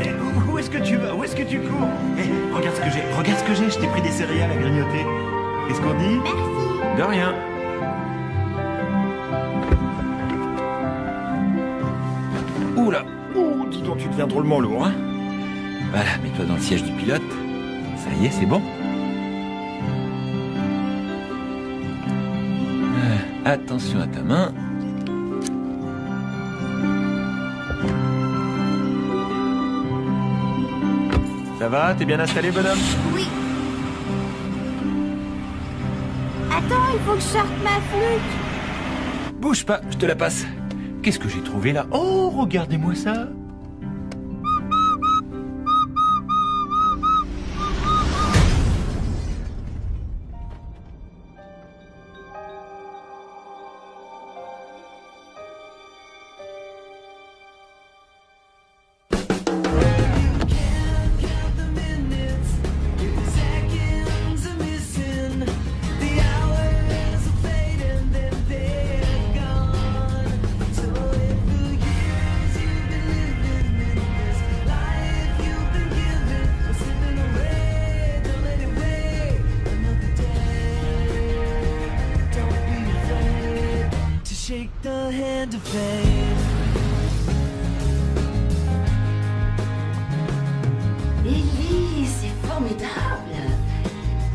Eh, où est-ce que tu vas? Où est-ce que tu cours? Eh, regarde ce que j'ai. Regarde ce que j'ai. Je t'ai pris des céréales à grignoter. Qu'est-ce qu'on dit? Merci. De rien. Oula. Oh, dis donc, tu deviens drôlement lourd, hein? Voilà, mets-toi dans le siège du pilote. Ça y est, c'est bon. Attention à ta main. Ça va? T'es bien installé, bonhomme? Oui. Attends, il faut que je sorte ma flûte. Bouge pas, je te la passe. Qu'est-ce que j'ai trouvé là? Oh, regardez-moi ça. Shake the hand of fate. Ellie, c'est formidable.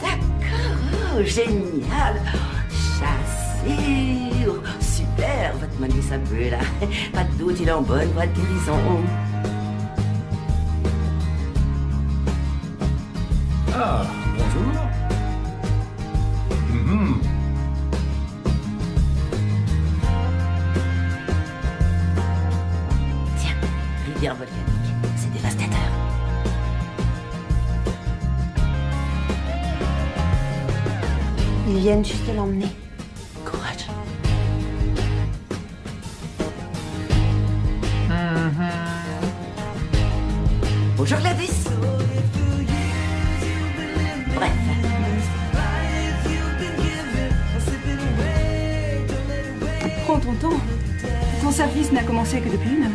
D'accord, oh, génial. Chasser, oh, super, votre Mélissa Bleu là. Pas de doute, il est en bonne voie de guérison. Ah, bonjour. Mhm. Tiens, rivière volcanique, c'est dévastateur. Ils viennent juste l'emmener. Courage. Bonjour Gladys. Bref. Prends ton temps. Ton service n'a commencé que depuis 1 heure.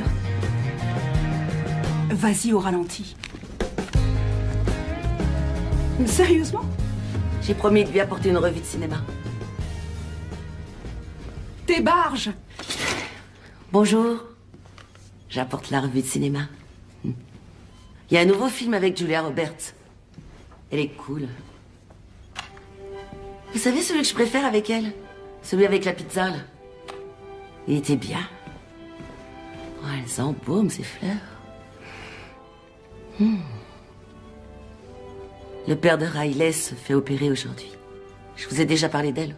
Vas-y au ralenti. Sérieusement? J'ai promis de lui apporter une revue de cinéma. T'es barge! Bonjour. J'apporte la revue de cinéma. Il y a un nouveau film avec Julia Roberts. Elle est cool. Vous savez celui que je préfère avec elle? Celui avec la pizza, là. Il était bien. Oh, elles embaument ces fleurs. Le père de Riley se fait opérer aujourd'hui. Je vous ai déjà parlé d'elle.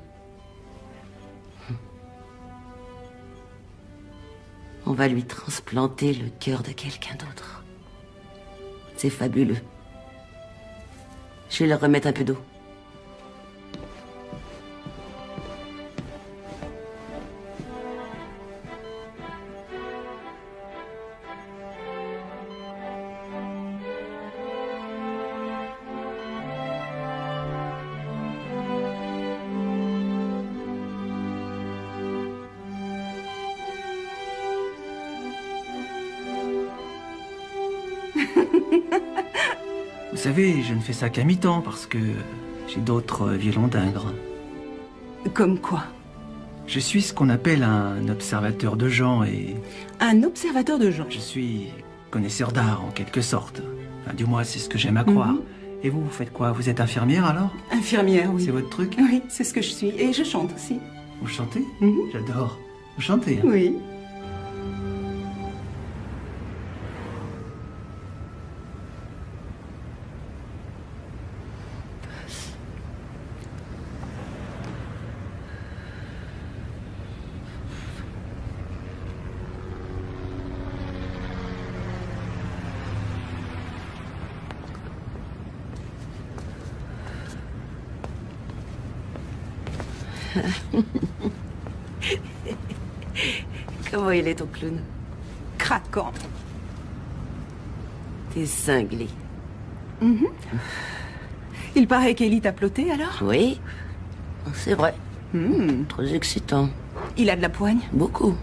On va lui transplanter le cœur de quelqu'un d'autre. C'est fabuleux. Je vais leur remettre un peu d'eau. Vous savez, je ne fais ça qu'à mi-temps parce que j'ai d'autres violons d'Ingres. Comme quoi? Je suis ce qu'on appelle un observateur de gens et Un observateur de gens. je suis connaisseur d'art en quelque sorte. Enfin, du moins, c'est ce que j'aime à croire. Et vous, vous faites quoi? Vous êtes infirmière alors? Infirmière, oui. C'est votre truc? Oui, c'est ce que je suis. Et je chante aussi. Vous chantez? Mhm. J'adore. Vous chantez? Hein? Oui. Comment il est ton clown? Craquant. T'es cinglé. Il paraît qu'Ellie t'a ploté alors? Oui, c'est vrai. Très excitant. Il a de la poigne. Beaucoup.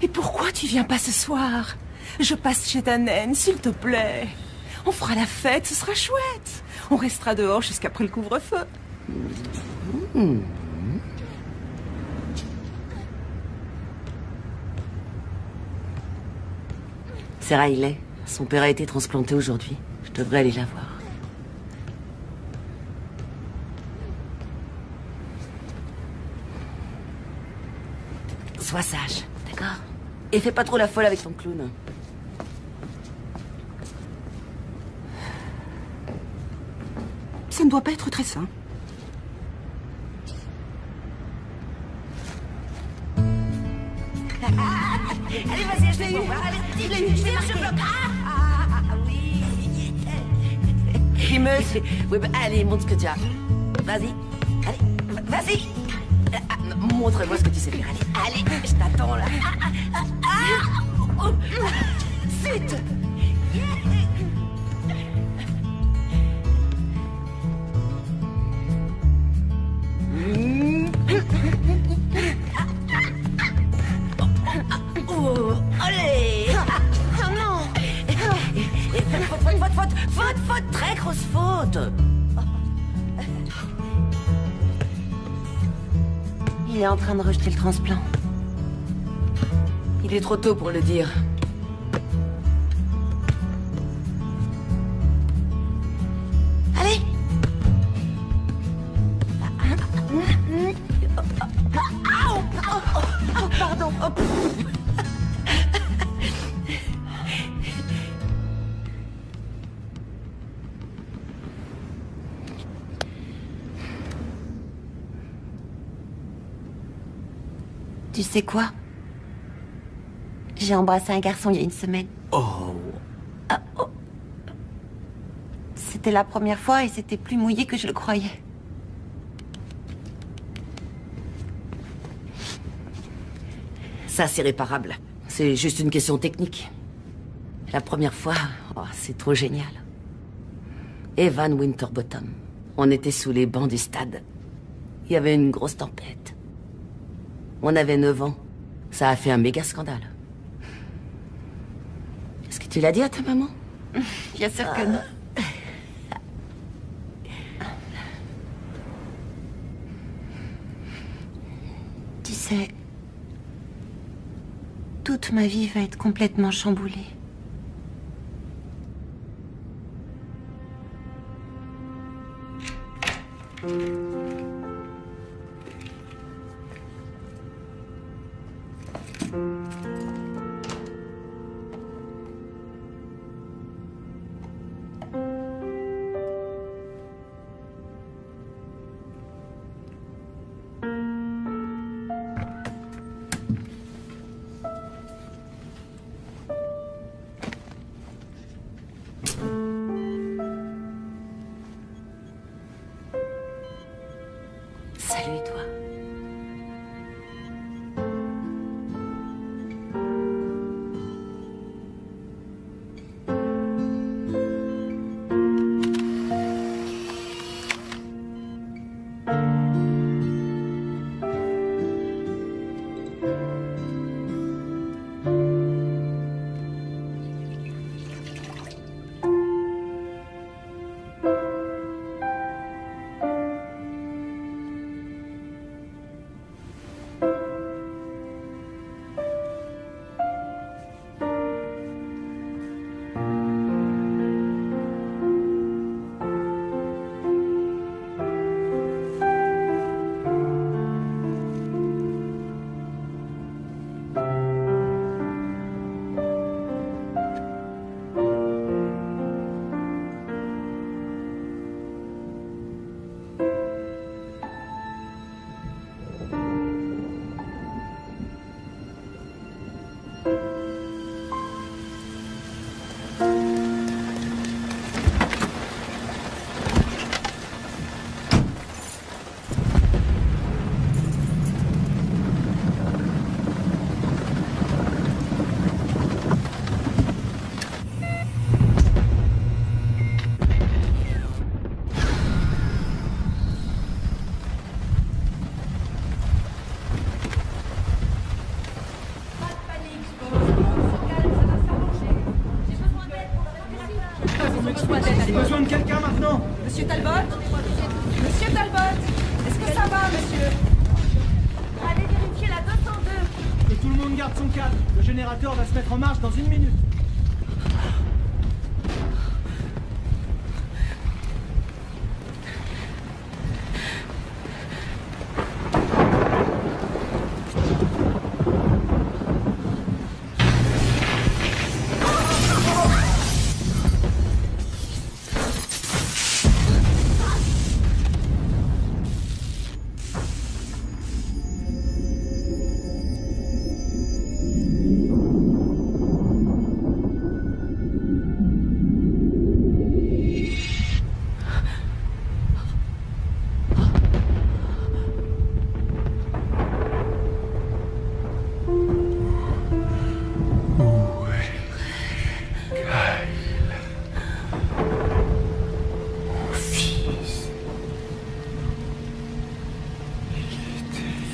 Et pourquoi tu viens pas ce soir? Je passe chez ta naine, s'il te plaît. On fera la fête, ce sera chouette. On restera dehors jusqu'après le couvre-feu. C'est Riley. Son père a été transplanté aujourd'hui. Je devrais aller la voir. Sois sage, d'accord? Et fais pas trop la folle avec ton clown. Ça ne doit pas être très sain. Allez, vas-y, je l'ai eu. Allez, je l'ai eu, je bloque. Oui. Rimeuse. Oui, bah, allez, montre ce que tu as. Vas-y. Allez, vas-y. Montre-moi ce que tu sais faire. Allez, je t'attends là. Zut. Allez. Oh non. Faute, très grosse faute. Il est en train de rejeter le transplant. Il est trop tôt pour le dire. Allez. Oh, pardon. Oh. Tu sais quoi? J'ai embrassé un garçon il y a une semaine. Oh. Ah, oh. C'était la première fois et c'était plus mouillé que je le croyais. Ça, c'est réparable. C'est juste une question technique. La première fois, oh, c'est trop génial. Evan Winterbottom. On était sous les bancs du stade. Il y avait une grosse tempête. On avait 9 ans. Ça a fait un méga scandale. Est-ce que tu l'as dit à ta maman? Bien sûr que non. Tu sais, toute ma vie va être complètement chamboulée. besoin d'aide. J'ai besoin de quelqu'un maintenant. Monsieur Talbot? Monsieur Talbot? Est-ce que ça va, monsieur? Allez vérifier la 202. Que tout le monde garde son calme. Le générateur va se mettre en marche dans 1 minute.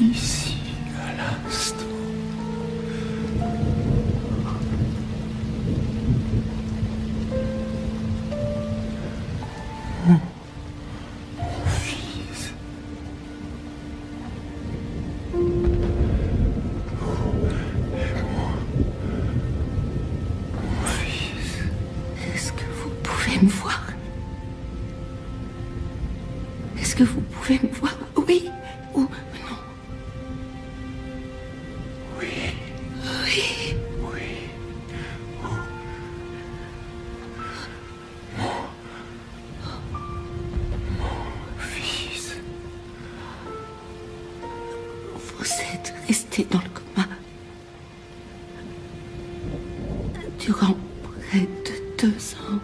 Ici, à l'instant. Mon fils. Mon fils. Est-ce que vous pouvez me voir? Est-ce que vous pouvez me voir? Oui ou non? Oui. Oui. Oui. Mon fils. Vous êtes resté dans le coma durant près de 2 ans.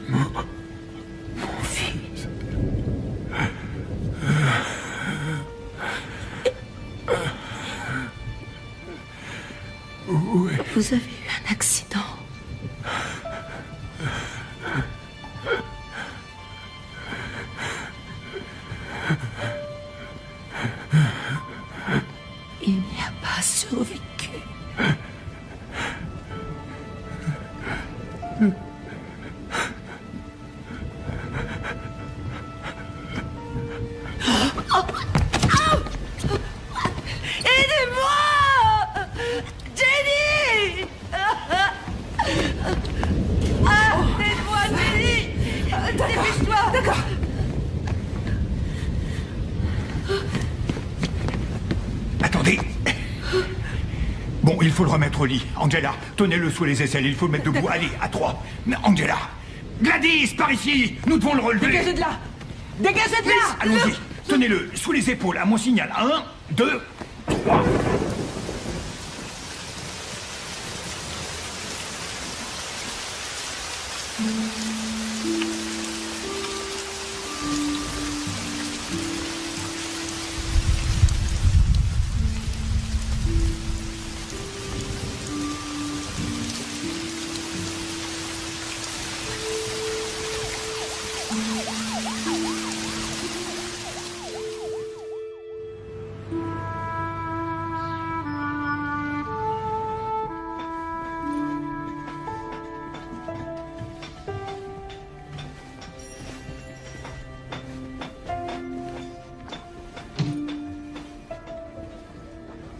Mon fils. Oui. Vous avez eu un accident. Il n'y a pas survécu. Aidez-moi! Jenny! Aidez-moi, Jenny! Dépêche-toi! D'accord. Attendez. Bon, il faut le remettre au lit. Angela, tenez-le sous les aisselles, il faut le mettre debout. Allez, à 3. Angela! Gladys, par ici! Nous devons le relever. Dégagez de là! Dégagez de là! Allons-y. Tenez-le sous les épaules, à mon signal. 1, 2, 3.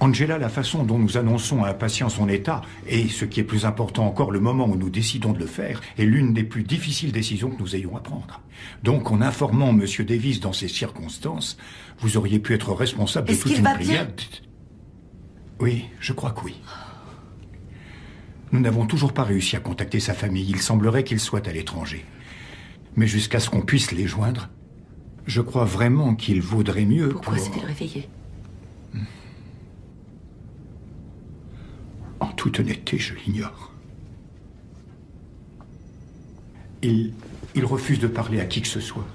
Angela, la façon dont nous annonçons à un patient son état, et ce qui est plus important encore, le moment où nous décidons de le faire, est l'une des plus difficiles décisions que nous ayons à prendre. Donc, en informant M. Davis dans ces circonstances, vous auriez pu être responsable de Est-ce toute qu'il une va bien? pléiade. Oui, je crois que oui. Nous n'avons toujours pas réussi à contacter sa famille. Il semblerait qu'il soit à l'étranger. Mais jusqu'à ce qu'on puisse les joindre, je crois vraiment qu'il vaudrait mieux Pourquoi pour... s'est-il réveillé? En toute honnêteté, je l'ignore. Il refuse de parler à qui que ce soit.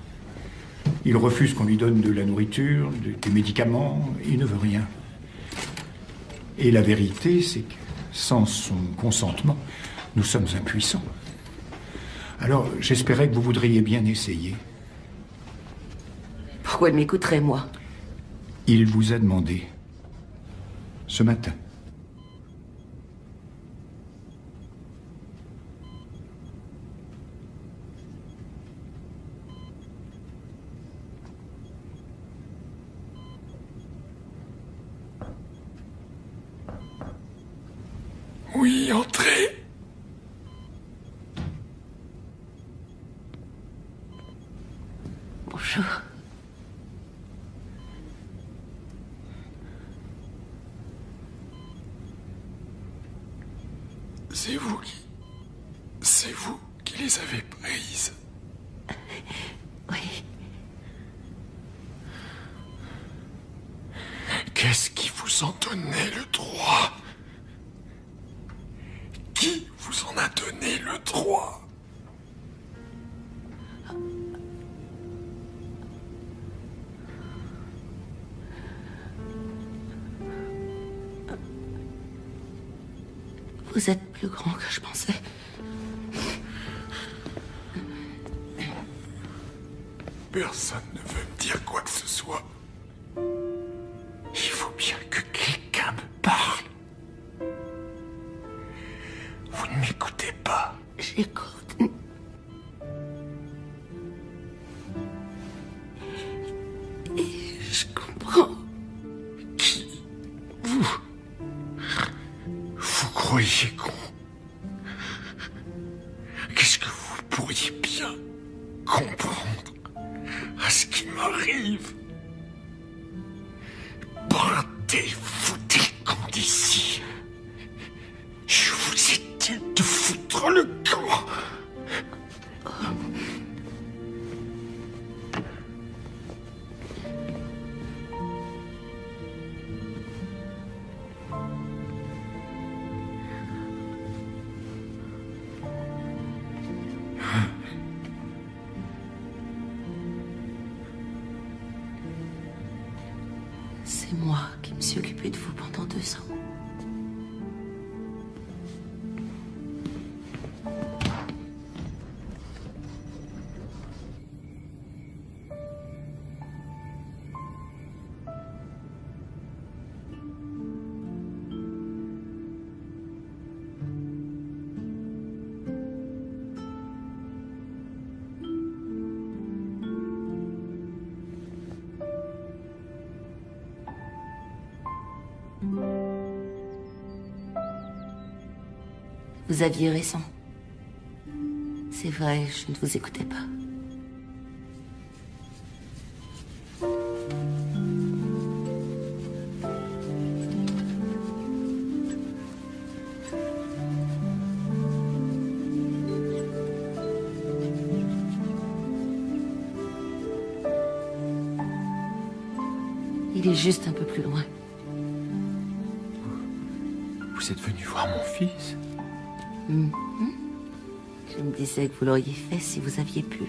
Il refuse qu'on lui donne de la nourriture, des médicaments. Il ne veut rien. Et la vérité, c'est que sans son consentement, nous sommes impuissants. Alors, j'espérais que vous voudriez bien essayer. Pourquoi il m'écouterait, moi? Il vous a demandé. Ce matin. Oui, entrez. Bonjour. C'est vous qui les avez prises. Oui. Qu'est-ce qui vous en donnait le droit? Qui vous en a donné le droit? Vous êtes plus grand que je pensais. Personne ne veut me dire quoi que ce soit. Il faut bien que quelqu'un me parle. Vous ne m'écoutez pas. J'écoute. Et je comprends. Qui? Vous? Vous croyez con? Qu'est-ce que vous pourriez bien comprendre à ce qui m'arrive? Partez-vous des camps d'ici. Je vous ai dit de foutre le camp. C'est moi qui me suis occupée de vous pendant 2 ans. Vous aviez raison. C'est vrai, je ne vous écoutais pas. Il est juste un peu plus loin. Vous êtes venu voir mon fils? Je me disais que vous l'auriez fait si vous aviez pu.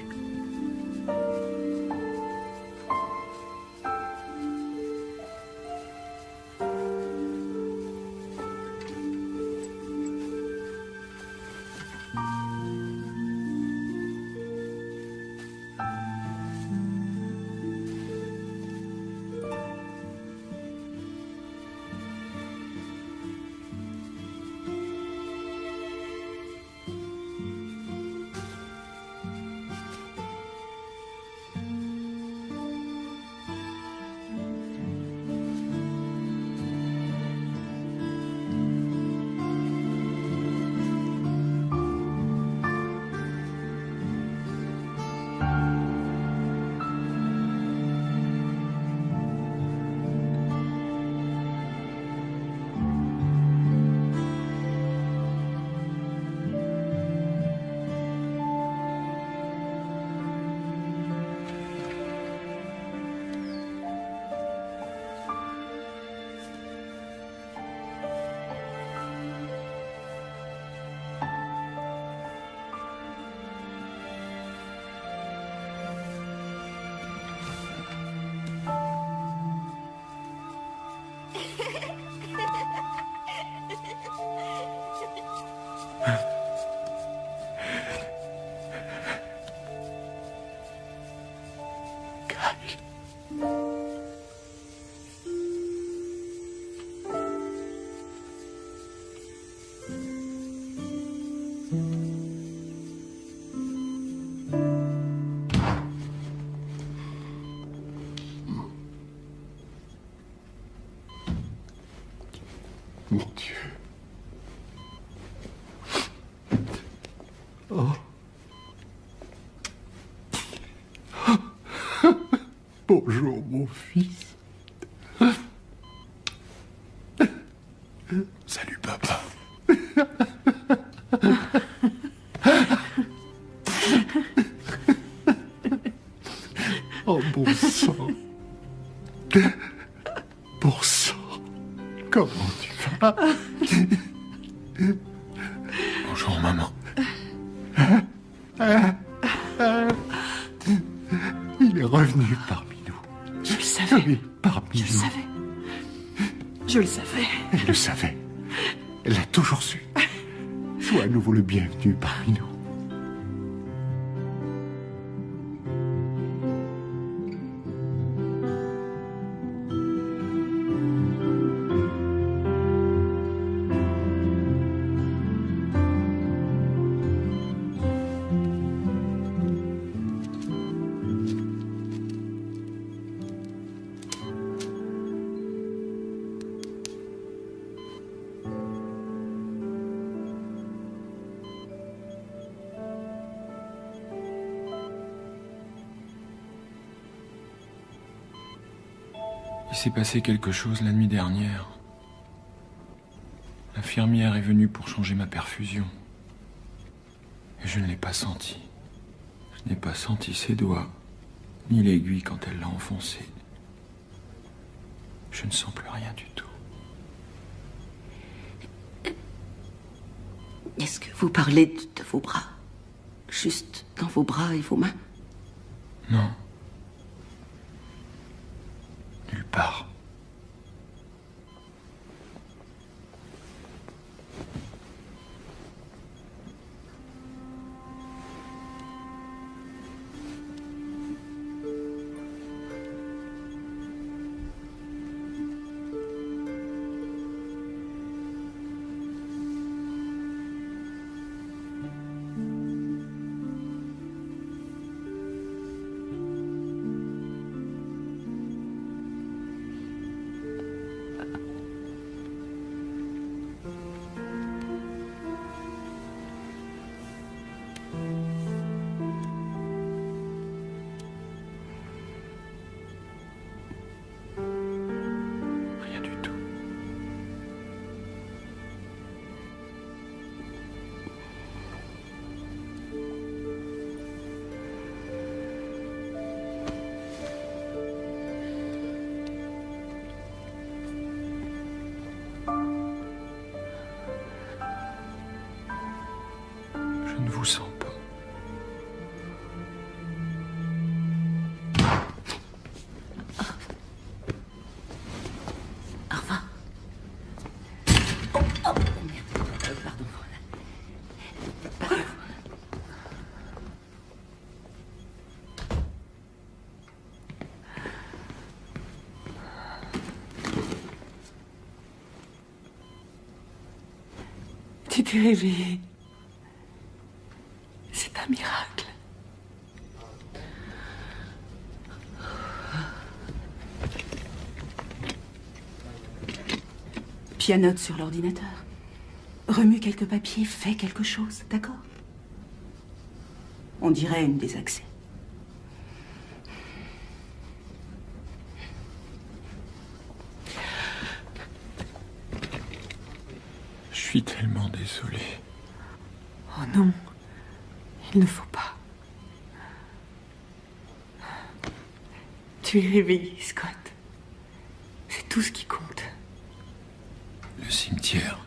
Mon Dieu. Bonjour, mon fils. Salut, papa. Oh, bon sang. Bon sang. Comment tu vas? Bonjour, maman. Il est revenu parmi nous. Je le savais. Oui, parmi Je nous. le savais. Je le savais. Elle le savait. Elle l'a toujours su. Sois à nouveau le bienvenu parmi nous. Il s'est passé quelque chose la nuit dernière. L'infirmière est venue pour changer ma perfusion. Et je ne l'ai pas senti. Je n'ai pas senti ses doigts, ni l'aiguille quand elle l'a enfoncé. Je ne sens plus rien du tout. Est-ce que vous parlez de vos bras? Juste dans vos bras et vos mains? Non. Nulle part. Rien du tout. Je ne vous sens pas. Arva. Oh, merde. Pardon. Tu t'es réveillé. C'est un miracle. Pianote sur l'ordinateur. Remue quelques papiers, fais quelque chose, d'accord? On dirait une des accès. Je suis tellement désolé. Oh non, il ne faut pas. Tu es réveillé, Scott. C'est tout ce qui compte. Le cimetière,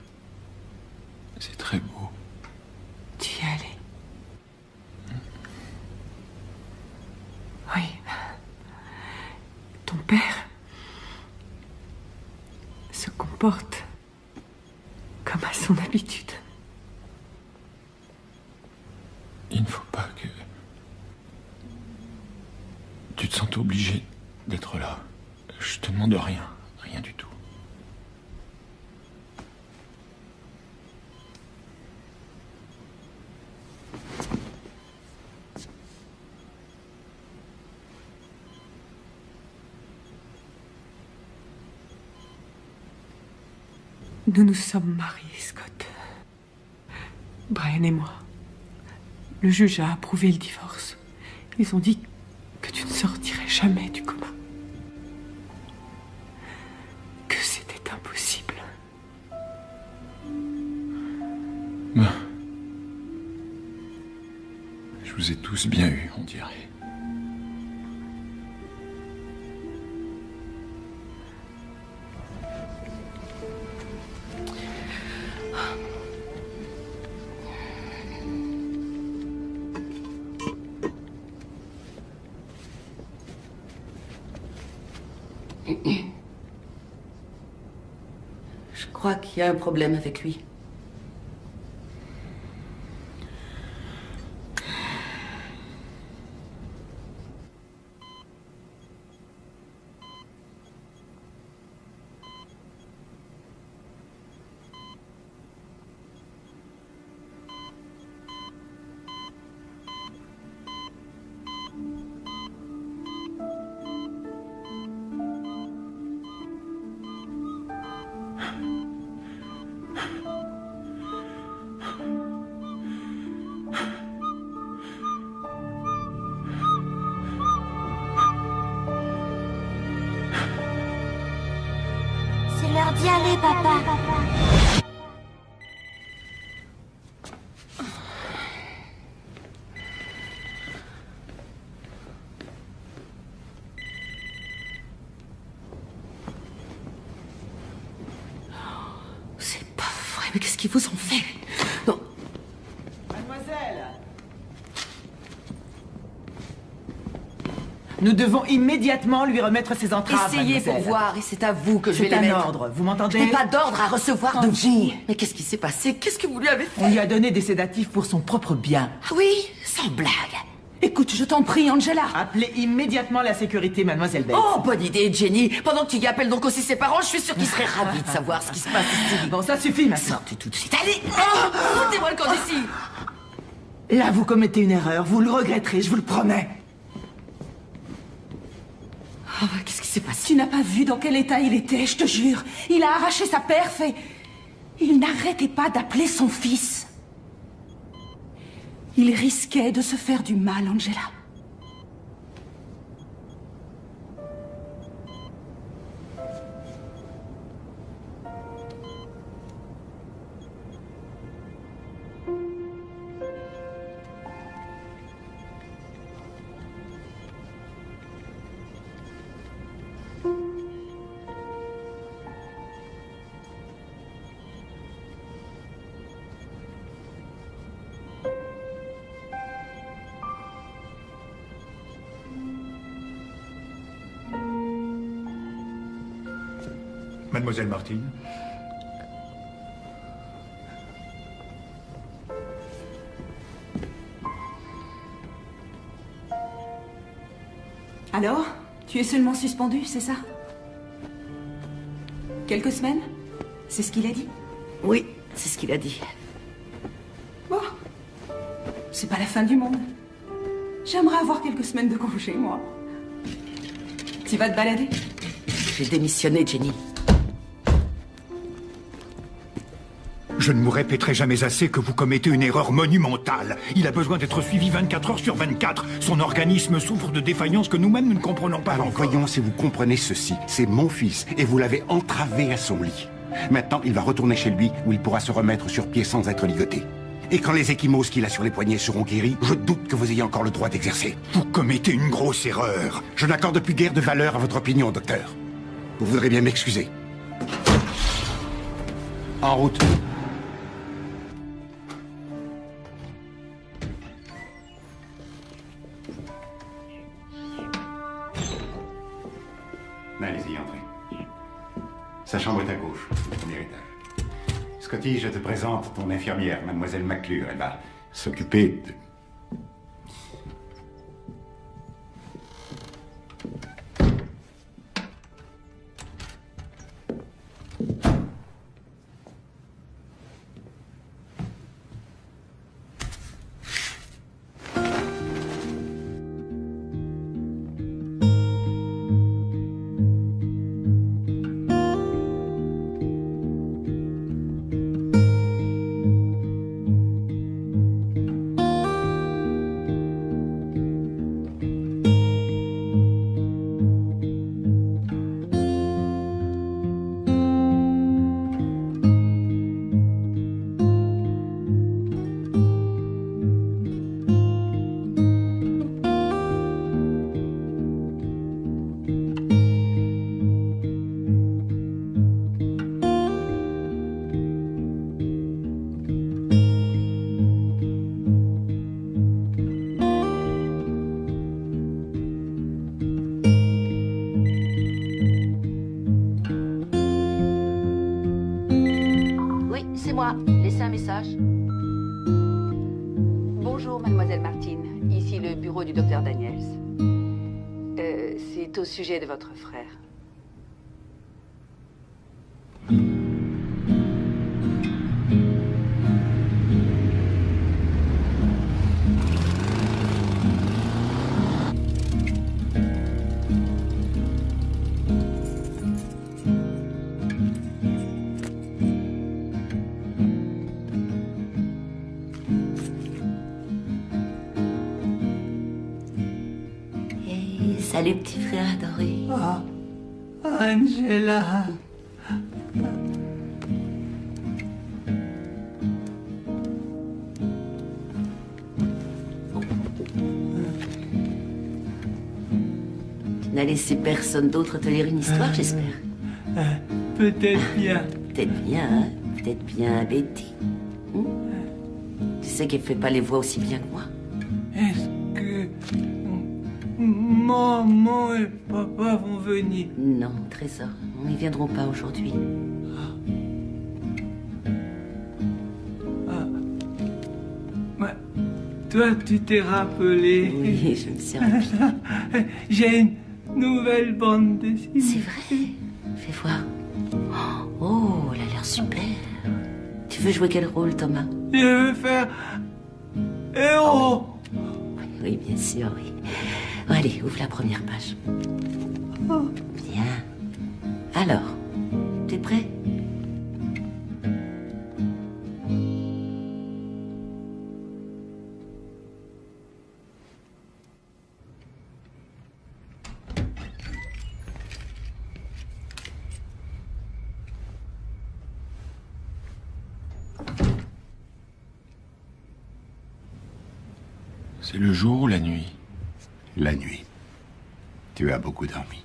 c'est très beau. Tu y es allé. Oui. Ton père se comporte comme à son habitude. Il ne faut pas que tu te sentes obligé d'être là. Je te demande rien, rien du tout. Nous nous sommes mariés, Scott. Brian et moi. Le juge a approuvé le divorce. Ils ont dit que tu ne sortirais jamais du coma. Ben, je vous ai tous bien eu, on dirait. Je crois qu'il y a un problème avec lui. C'est l'heure d'y aller, papa. C'est pas vrai, mais qu'est-ce qu'ils vous ont fait? Non. Mademoiselle! Nous devons immédiatement lui remettre ses entraves, Essayez pour mademoiselle. voir, et c'est à vous que je vais C'est les un mettre. ordre, vous Je m'entendez? n'ai pas d'ordre à recevoir de Angie. vous. Mais qu'est-ce qui s'est passé? Qu'est-ce que vous lui avez fait? On lui a donné des sédatifs pour son propre bien. Ah oui, sans blague. Écoute, je t'en prie, Angela. Appelez immédiatement la sécurité, mademoiselle Bates. Oh, bonne idée, Jenny. Pendant que tu y appelles donc aussi ses parents, je suis sûre qu'ils seraient ravis de savoir ce qui se passe ici. Bon, ça suffit maintenant. Sortez tout de suite. Allez, foutez-moi le camp d'ici. Là, vous commettez une erreur. Vous le regretterez, je vous le promets. Oh, qu'est-ce qui s'est passé? Tu n'as pas vu dans quel état il était, je te jure. Il a arraché sa perf et... il n'arrêtait pas d'appeler son fils. Il risquait de se faire du mal, Angela. Mademoiselle Martine? Alors, tu es seulement suspendu, c'est ça? Quelques semaines? C'est ce qu'il a dit? Oui, c'est ce qu'il a dit. Bon, c'est pas la fin du monde. J'aimerais avoir quelques semaines de congé, moi. Tu vas te balader? J'ai démissionné, Jenny. Je ne vous répéterai jamais assez que vous commettez une erreur monumentale. Il a besoin d'être suivi 24 heures sur 24. Son organisme souffre de défaillances que nous-mêmes nous ne comprenons pas Alors encore. voyons si vous comprenez ceci. C'est mon fils et vous l'avez entravé à son lit. Maintenant, il va retourner chez lui où il pourra se remettre sur pied sans être ligoté. Et quand les ecchymoses qu'il a sur les poignets seront guéris, je doute que vous ayez encore le droit d'exercer. Vous commettez une grosse erreur. Je n'accorde plus guère de valeur à votre opinion, docteur. Vous voudrez bien m'excuser. En route. Allez-y, entrez. Sa chambre est à gauche, au premier étage. Scotty, je te présente ton infirmière, mademoiselle McClure. Elle va s'occuper de... tâche. Bonjour, mademoiselle Martine. Ici le bureau du docteur Daniels. C'est au sujet de votre frère. Salut, petit frère adoré. Oh, Angela. Tu n'as laissé personne d'autre te lire une histoire, j'espère. Peut-être bien. Peut-être bien, hein? Peut-être bien, Betty. Tu sais qu'elle fait pas les voix aussi bien que moi. Est-ce que maman et papa vont venir? Non, Trésor, ils viendront pas aujourd'hui. Ouais. Toi, tu t'es rappelé. Oui, je me suis rappelé. J'ai une nouvelle bande dessinée. C'est vrai? Fais voir. Oh, elle a l'air super. Tu veux jouer quel rôle, Thomas? Je veux faire héros. Oui, bien sûr, oui. Bon, allez, ouvre la première page. Bien. Alors, t'es prêt? C'est le jour ou la nuit? La nuit. Tu as beaucoup dormi.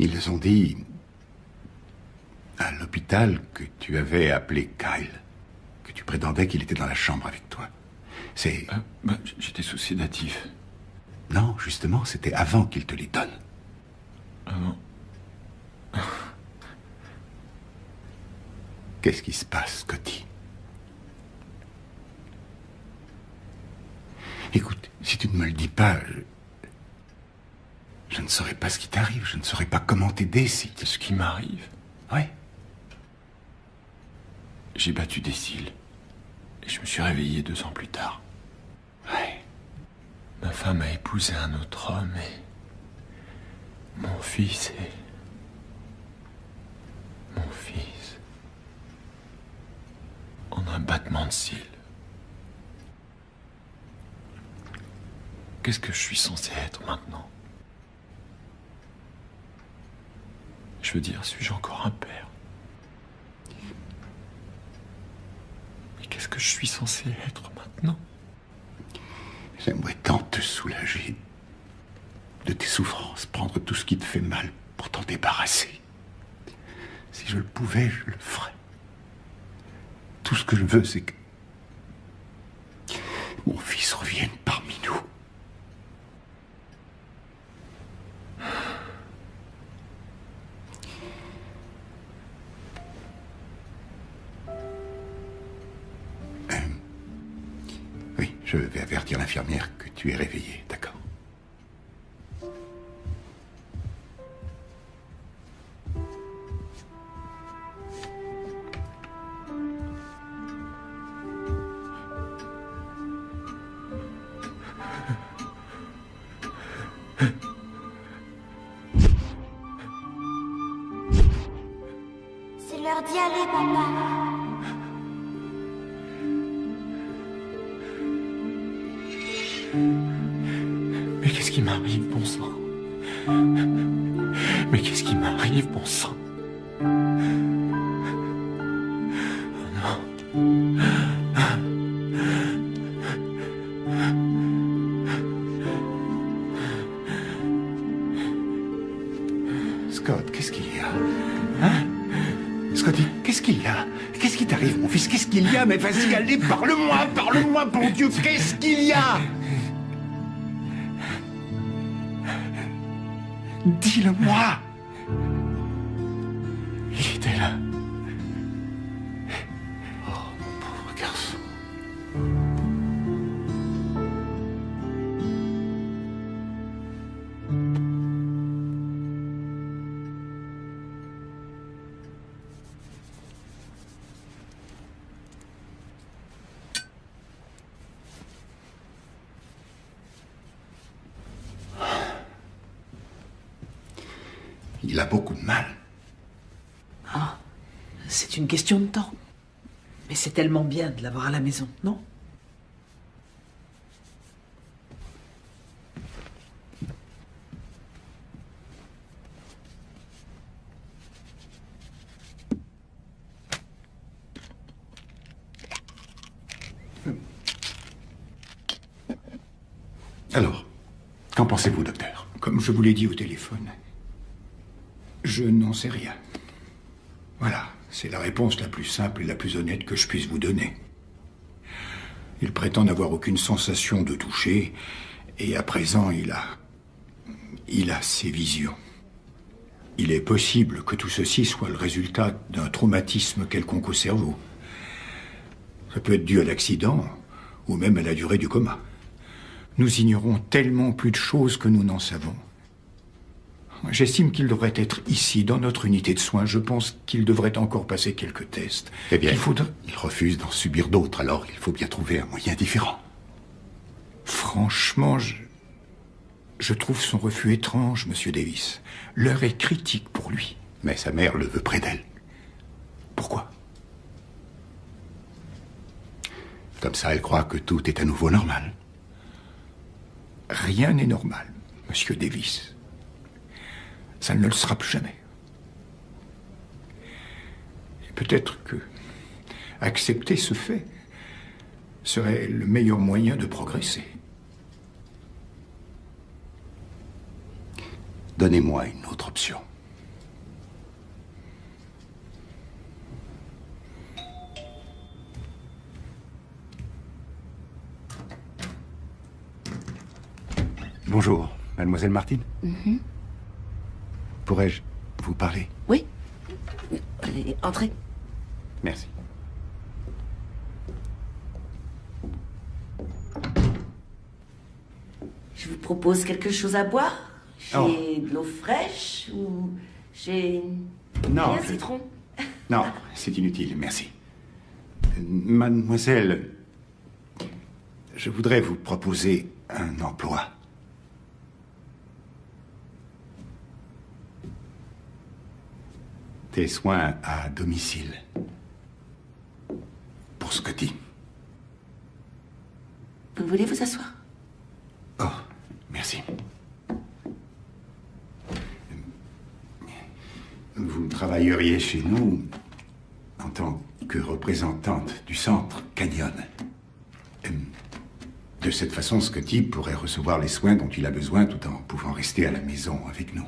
Ils ont dit à l'hôpital que tu avais appelé Kyle, que tu prétendais qu'il était dans la chambre avec toi. C'est... J'étais sous sédatif. Non, justement, c'était avant qu'il te les donne. Avant? Qu'est-ce qui se passe, Scotty? Écoute, si tu ne me le dis pas, je ne saurais pas ce qui t'arrive, je ne saurais pas comment t'aider si... Ce qui m'arrive? Ouais. J'ai battu des cils. Et je me suis réveillé 2 ans plus tard. Ouais. Ma femme a épousé un autre homme et... Mon fils est... Mon fils... En un battement de cils. Qu'est-ce que je suis censé être maintenant? Je veux dire, suis-je encore un père? Mais qu'est-ce que je suis censé être maintenant? J'aimerais tant te soulager de tes souffrances, prendre tout ce qui te fait mal pour t'en débarrasser. Si je le pouvais, je le ferais. Tout ce que je veux, c'est que mon fils revienne parmi nous. Oui, je vais avertir l'infirmière que tu es réveillé, d'accord? C'est l'heure d'y aller, papa. Mais qu'est-ce qui m'arrive, bon sang? Mais qu'est-ce qui m'arrive, bon sang? Oh non. Scott, qu'est-ce qu'il y a? Hein? Scotty, qu'est-ce qu'il y a? Qu'est-ce qui t'arrive, mon fils? Qu'est-ce qu'il y a? Mais vas-y, allez, parle-moi, bon Dieu, qu'est-ce qu'il y a? Dis-le-moi. Il était là. Oh, pauvre garçon. Il a beaucoup de mal. Ah, c'est une question de temps. Mais c'est tellement bien de l'avoir à la maison, non? Alors, qu'en pensez-vous, docteur? Comme je vous l'ai dit au téléphone, je n'en sais rien. Voilà, c'est la réponse la plus simple et la plus honnête que je puisse vous donner. Il prétend n'avoir aucune sensation de toucher, et à présent, il a ses visions. Il est possible que tout ceci soit le résultat d'un traumatisme quelconque au cerveau. Ça peut être dû à l'accident, ou même à la durée du coma. Nous ignorons tellement plus de choses que nous n'en savons. J'estime qu'il devrait être ici, dans notre unité de soins. Je pense qu'il devrait encore passer quelques tests. Eh bien, il refuse d'en subir d'autres, alors il faut bien trouver un moyen différent. Franchement, je trouve son refus étrange, Monsieur Davis. L'heure est critique pour lui. Mais sa mère le veut près d'elle. Pourquoi? Comme ça, elle croit que tout est à nouveau normal. Rien n'est normal, Monsieur Davis. Ça ne le sera plus jamais. Et peut-être que accepter ce fait serait le meilleur moyen de progresser. Donnez-moi une autre option. Bonjour, mademoiselle Martin. Pourrais-je vous parler? Oui. Allez, entrez. Merci. Je vous propose quelque chose à boire. J'ai de l'eau fraîche ou j'ai... Non. un citron. Non, c'est inutile, merci. Mademoiselle, je voudrais vous proposer un emploi. Des soins à domicile. Pour Scotty. Vous voulez vous asseoir? Oh, merci. Vous travailleriez chez nous en tant que représentante du centre Canyon. De cette façon, Scotty pourrait recevoir les soins dont il a besoin tout en pouvant rester à la maison avec nous.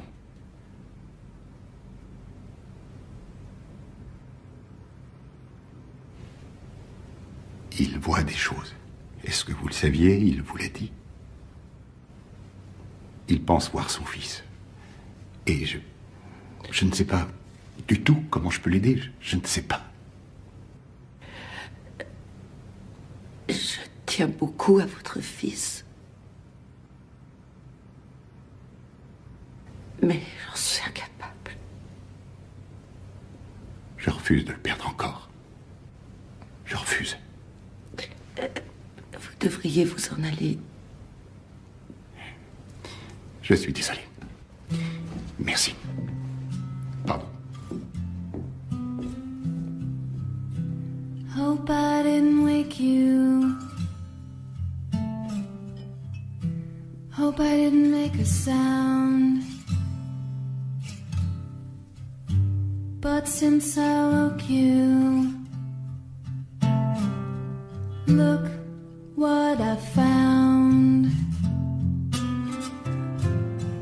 Il voit des choses. Est-ce que vous le saviez? Il vous l'a dit. Il pense voir son fils. Et je ne sais pas du tout comment je peux l'aider. Je ne sais pas. Je tiens beaucoup à votre fils. Mais j'en suis incapable. Je refuse de le perdre encore. Je refuse. Vous devriez vous en aller. Je suis désolé. Merci. Pardon. Hope I didn't wake you. Hope I didn't make a sound. But since I woke you, look what I found.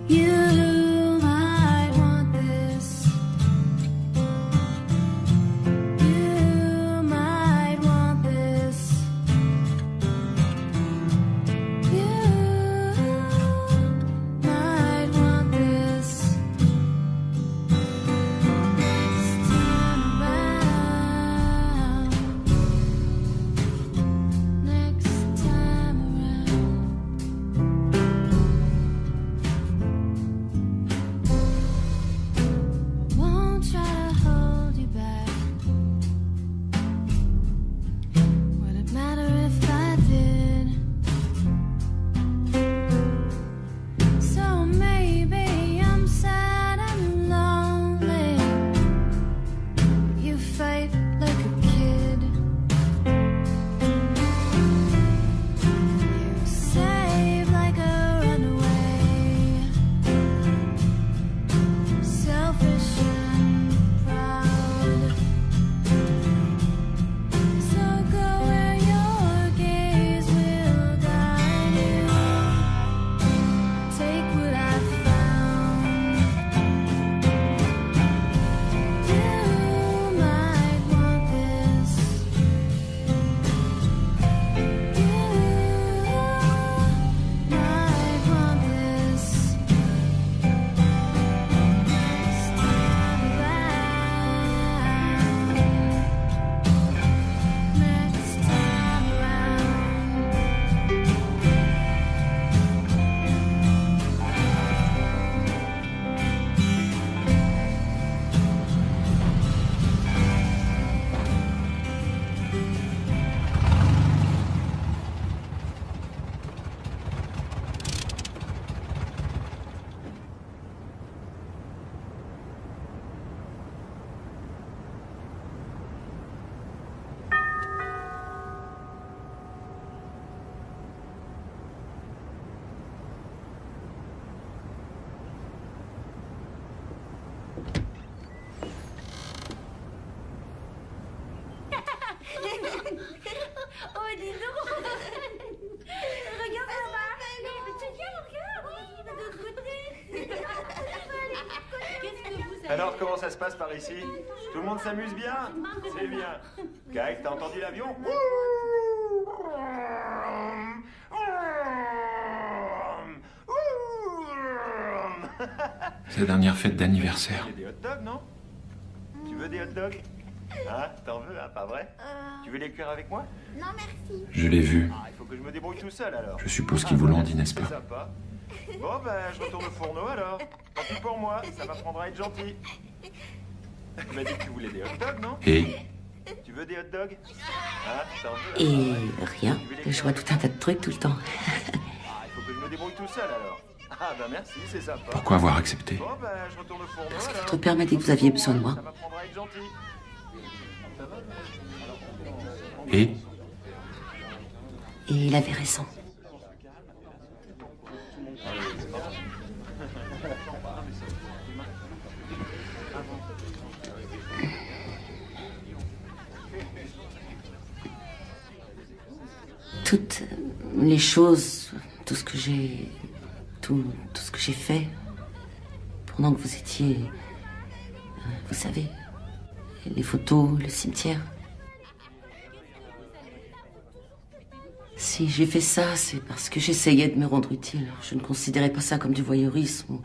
You might want this. You might want this. You might want this. Alors, comment ça se passe par ici? Tout le monde s'amuse bien? C'est bien. Kite, t'as entendu l'avion? C'est la dernière fête d'anniversaire. Il y a des hot dogs, non? Tu veux des hot dogs? Hein? T'en veux, hein? Pas vrai? Tu veux les cuire avec moi? Non, merci. Je l'ai vu. Ah, il faut que je me débrouille tout seul, alors. Je suppose qu'il vous l'en dit, n'est-ce C'est pas? sympa. Bon, ben, je retourne au fourneau, alors. Tant pis pour moi, ça m'apprendra à être gentil. Tu m'as dit que tu voulais des hot dogs, non? Et Tu veux des hot dogs? Hein? T'en veux? Et rien. Je vois tout un tas de trucs tout le temps. Ah, il faut que je me débrouille tout seul, alors. Ah, ben merci, c'est sympa. pourquoi avoir accepté? Bon, ben, je retourne au fourneau, Parce que alors. votre père m'a dit que vous aviez besoin de moi. Ça m'apprendra à être gentil. Et Et il avait raison. Toutes les choses, tout ce que j'ai... Tout ce que j'ai fait pendant que vous étiez... Vous savez, les photos, le cimetière. Si j'ai fait ça, c'est parce que j'essayais de me rendre utile. Je ne considérais pas ça comme du voyeurisme ou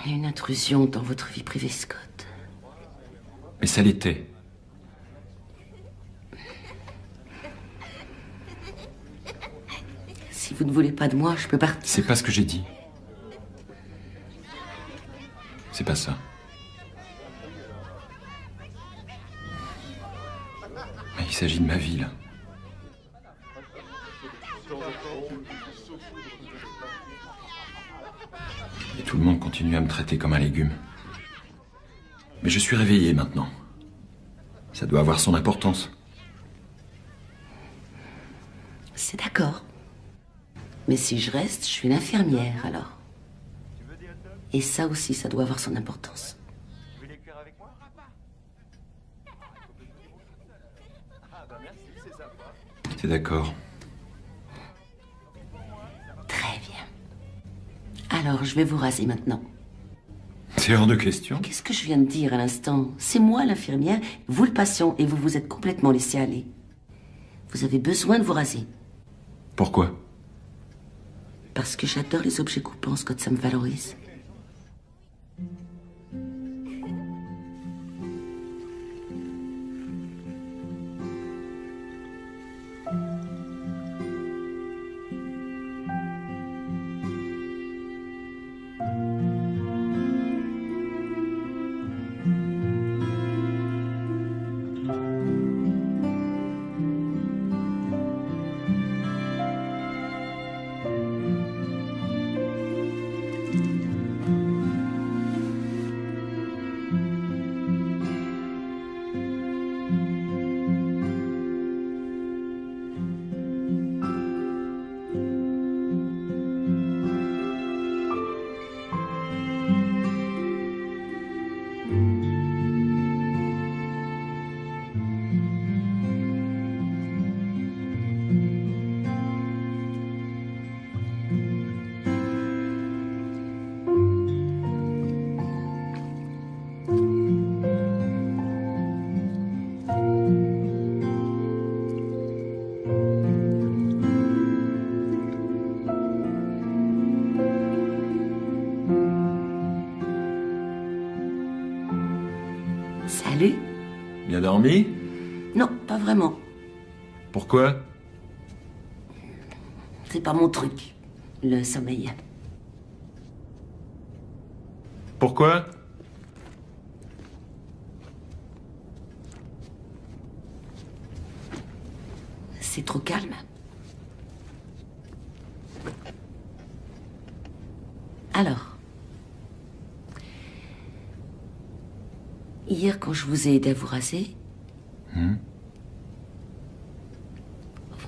une intrusion dans votre vie privée, Scott. Mais ça l'était. Si vous ne voulez pas de moi, je peux partir. C'est pas ce que j'ai dit. C'est pas ça. Mais il s'agit de ma vie, là. Et tout le monde continue à me traiter comme un légume. Mais je suis réveillé maintenant. Ça doit avoir son importance. C'est d'accord. Mais si je reste, je suis une infirmière, alors. Et ça aussi, ça doit avoir son importance. Tu veux les cuire avec moi? Ah, ben merci, c'est sympa. C'est d'accord. Très bien. Alors, je vais vous raser maintenant. C'est hors de question. Qu'est-ce que je viens de dire à l'instant? C'est moi l'infirmière, vous le patient, et vous vous êtes complètement laissé aller. Vous avez besoin de vous raser. Pourquoi? Parce que j'adore les objets coupants, Scott, ça me valorise. Salut. Bien dormi? Non, pas vraiment. Pourquoi? C'est pas mon truc, le sommeil. Pourquoi? C'est trop calme. Alors, hier, quand je vous ai aidé à vous raser, vous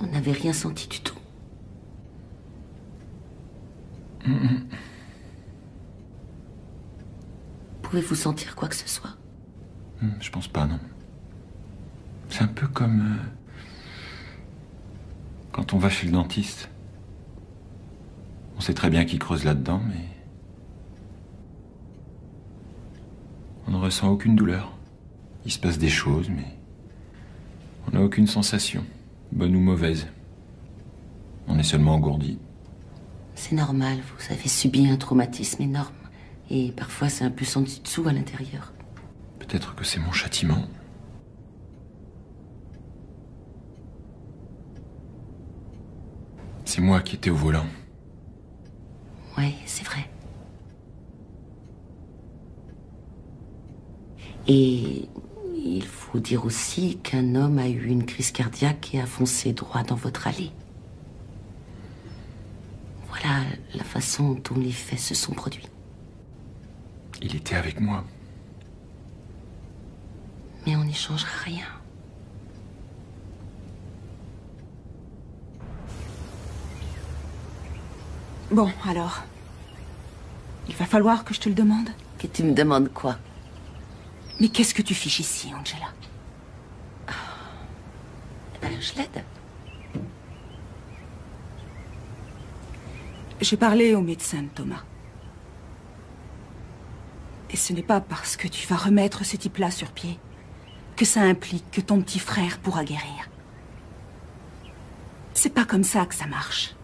n'avez rien senti du tout. Pouvez-vous sentir quoi que ce soit? Je pense pas, non. C'est un peu comme... quand on va chez le dentiste. On sait très bien qu'il creuse là-dedans, mais ressent aucune douleur. Il se passe des choses, mais on n'a aucune sensation, bonne ou mauvaise. On est seulement engourdi. C'est normal, vous avez subi un traumatisme énorme. Et parfois c'est un peu senti dessous à l'intérieur. Peut-être que c'est mon châtiment. C'est moi qui étais au volant. Ouais, c'est vrai. Et il faut dire aussi qu'un homme a eu une crise cardiaque et a foncé droit dans votre allée. Voilà la façon dont les faits se sont produits. Il était avec moi. Mais on n'y changera rien. Bon, alors. Il va falloir que je te le demande. Que tu me demandes quoi? Mais qu'est-ce que tu fiches ici, Angela? Je l'aide. J'ai parlé au médecin de Thomas. Et ce n'est pas parce que tu vas remettre ce type-là sur pied que ça implique que ton petit frère pourra guérir. C'est pas comme ça que ça marche.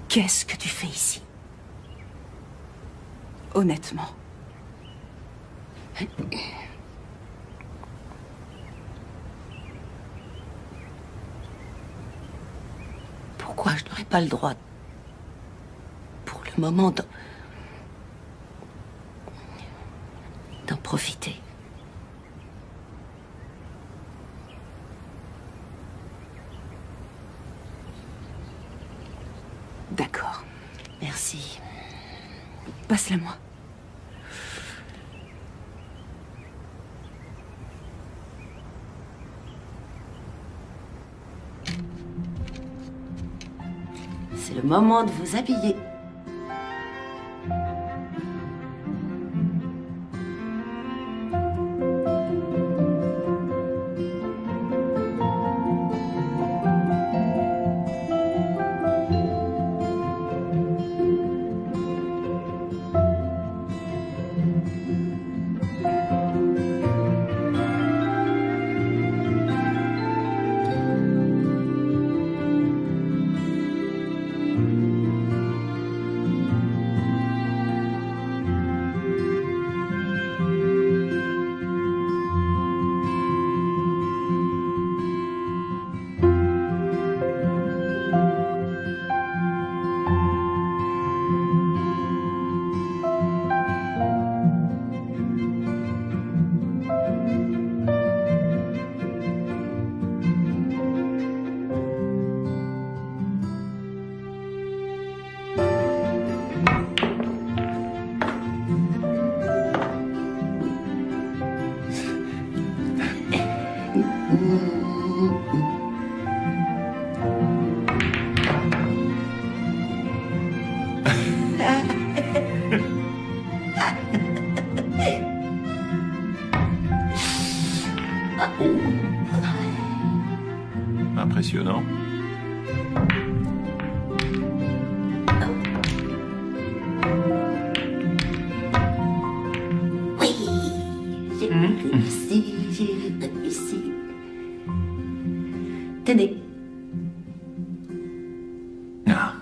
Qu'est-ce que tu fais ici? Honnêtement. Pourquoi je n'aurais pas le droit, pour le moment, d'en profiter? D'accord. Merci. Passe-la moi. C'est le moment de vous habiller. Impressionnant. Oui, j'ai réussi. Tenez. Ah.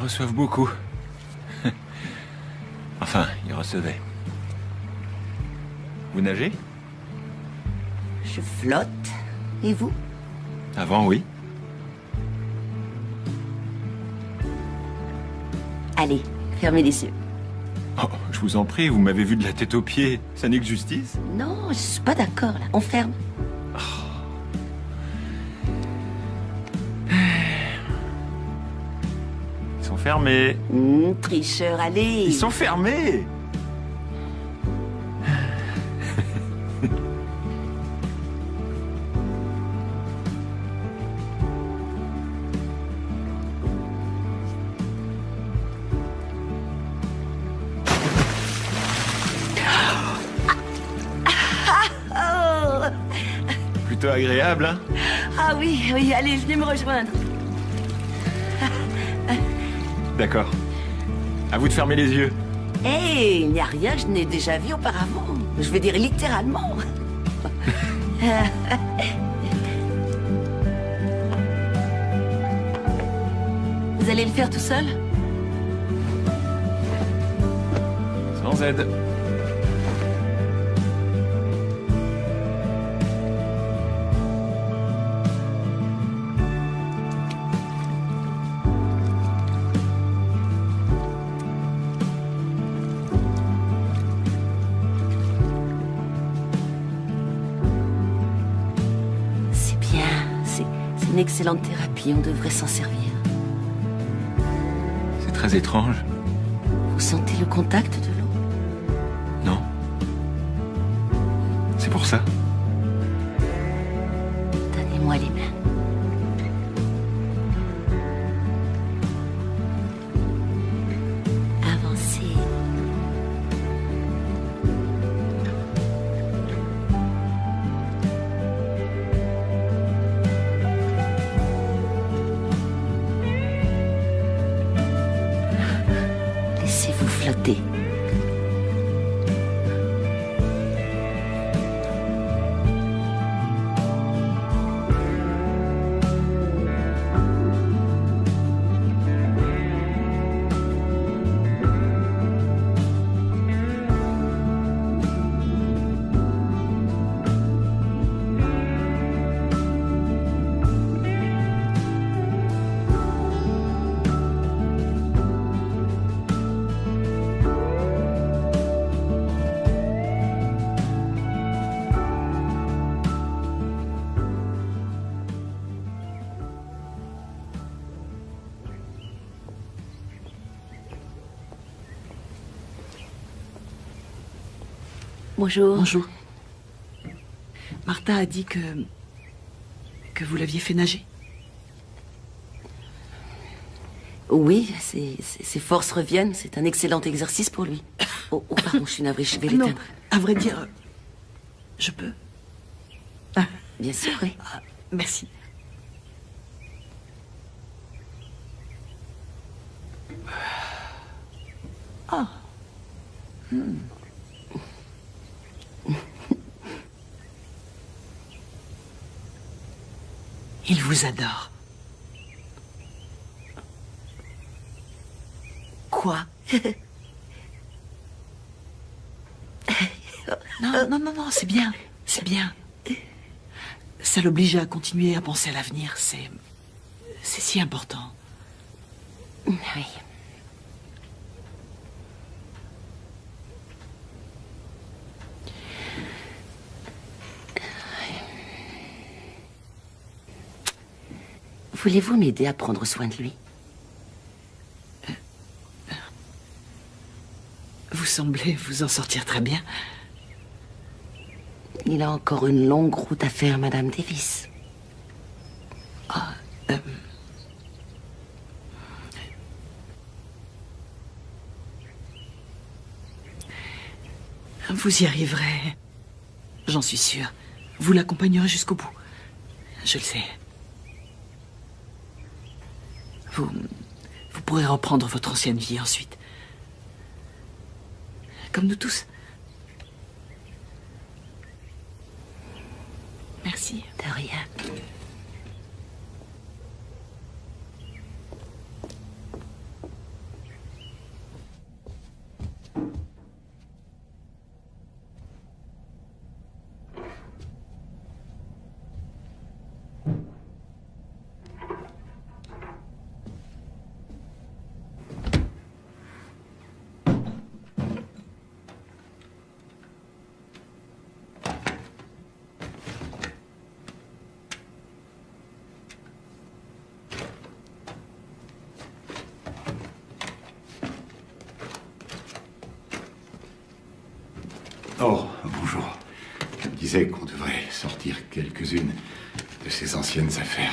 reçoivent beaucoup. Enfin, ils recevaient. Vous nagez? Je flotte. Et vous? Avant, oui. Allez, fermez les yeux. Oh, je vous en prie, vous m'avez vu de la tête aux pieds. Ça n'est que justice? Non, je suis pas d'accord, là. On ferme. Ils sont fermés. Tricheur, allez. Ils sont fermés. Plutôt agréable, hein? Ah oui, oui, allez, venez me rejoindre. D'accord. À vous de fermer les yeux. Hé, il n'y a rien, je n'ai déjà vu auparavant. Je veux dire littéralement. Vous allez le faire tout seul? Sans aide. C'est bien, c'est une excellente thérapie, on devrait s'en servir. C'est très étrange. Vous sentez le contact de l'eau? Non. C'est pour ça. Donnez-moi les mains. Avancez. Laissez-vous flotter. Bonjour. Bonjour. Martha a dit que vous l'aviez fait nager. Oui, ses forces reviennent. C'est un excellent exercice pour lui. Oh, pardon, je suis navrée, je vais Non, l'éteindre. à vrai dire, je peux. Ah, bien sûr, oui. Merci. Ah. Il vous adore. Quoi? Non, c'est bien. C'est bien. Ça l'oblige à continuer à penser à l'avenir. C'est si important. Oui. Voulez-vous m'aider à prendre soin de lui? Vous semblez vous en sortir très bien. Il a encore une longue route à faire, Madame Davis. Vous y arriverez. J'en suis sûre. Vous l'accompagnerez jusqu'au bout. Je le sais. Vous pourrez reprendre votre ancienne vie ensuite. Comme nous tous. Merci. De rien. Oh, bonjour. Je me disais qu'on devrait sortir quelques-unes de ces anciennes affaires.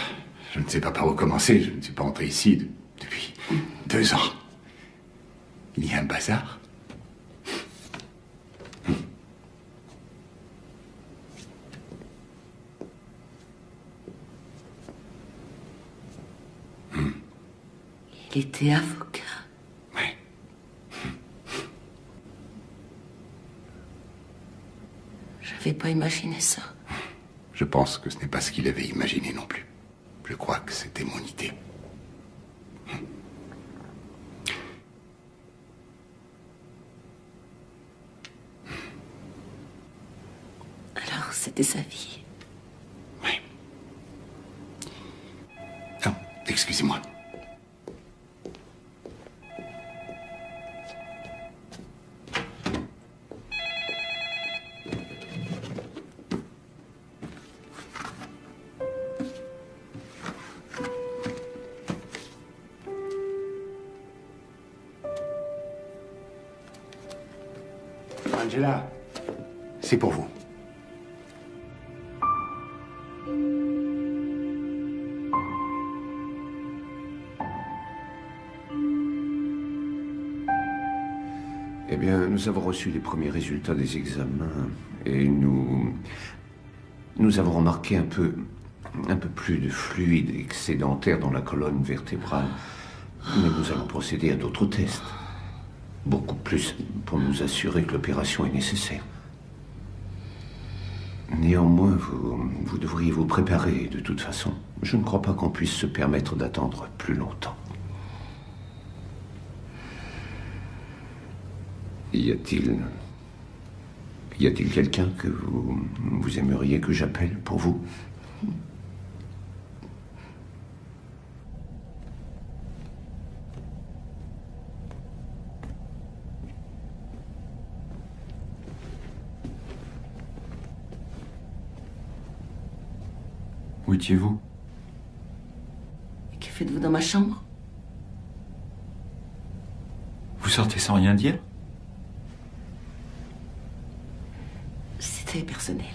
Je ne sais pas par où commencer. Je ne suis pas entré ici depuis 2 ans. Il y a un bazar. Il était avocat. J'avais pas imaginé ça. Je pense que ce n'est pas ce qu'il avait imaginé non plus. Je crois que c'était mon idée. Alors, c'était sa vie. Oui. Oh, excusez-moi. Angela, c'est pour vous. Eh bien, nous avons reçu les premiers résultats des examens et nous avons remarqué un peu plus de fluide excédentaire dans la colonne vertébrale. Mais nous allons procéder à d'autres tests. Beaucoup plus pour nous assurer que l'opération est nécessaire. Néanmoins, vous devriez vous préparer de toute façon. Je ne crois pas qu'on puisse se permettre d'attendre plus longtemps. Y a-t-il quelqu'un que vous aimeriez que j'appelle pour vous ? Où étiez-vous? Que faites-vous dans ma chambre? Vous sortez sans rien dire? C'était personnel.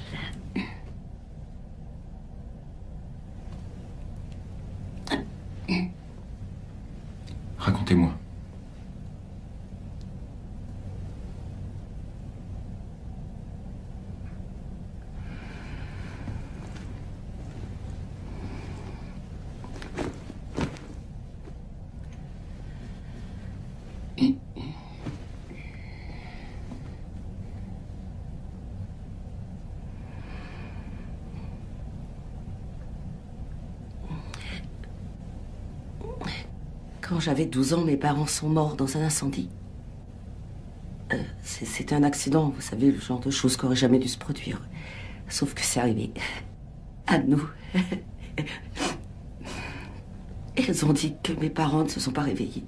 Racontez-moi. Quand j'avais 12 ans, mes parents sont morts dans un incendie. C'était un accident, vous savez, le genre de choses qui n'aurait jamais dû se produire. Sauf que c'est arrivé à nous. Ils ont dit que mes parents ne se sont pas réveillés.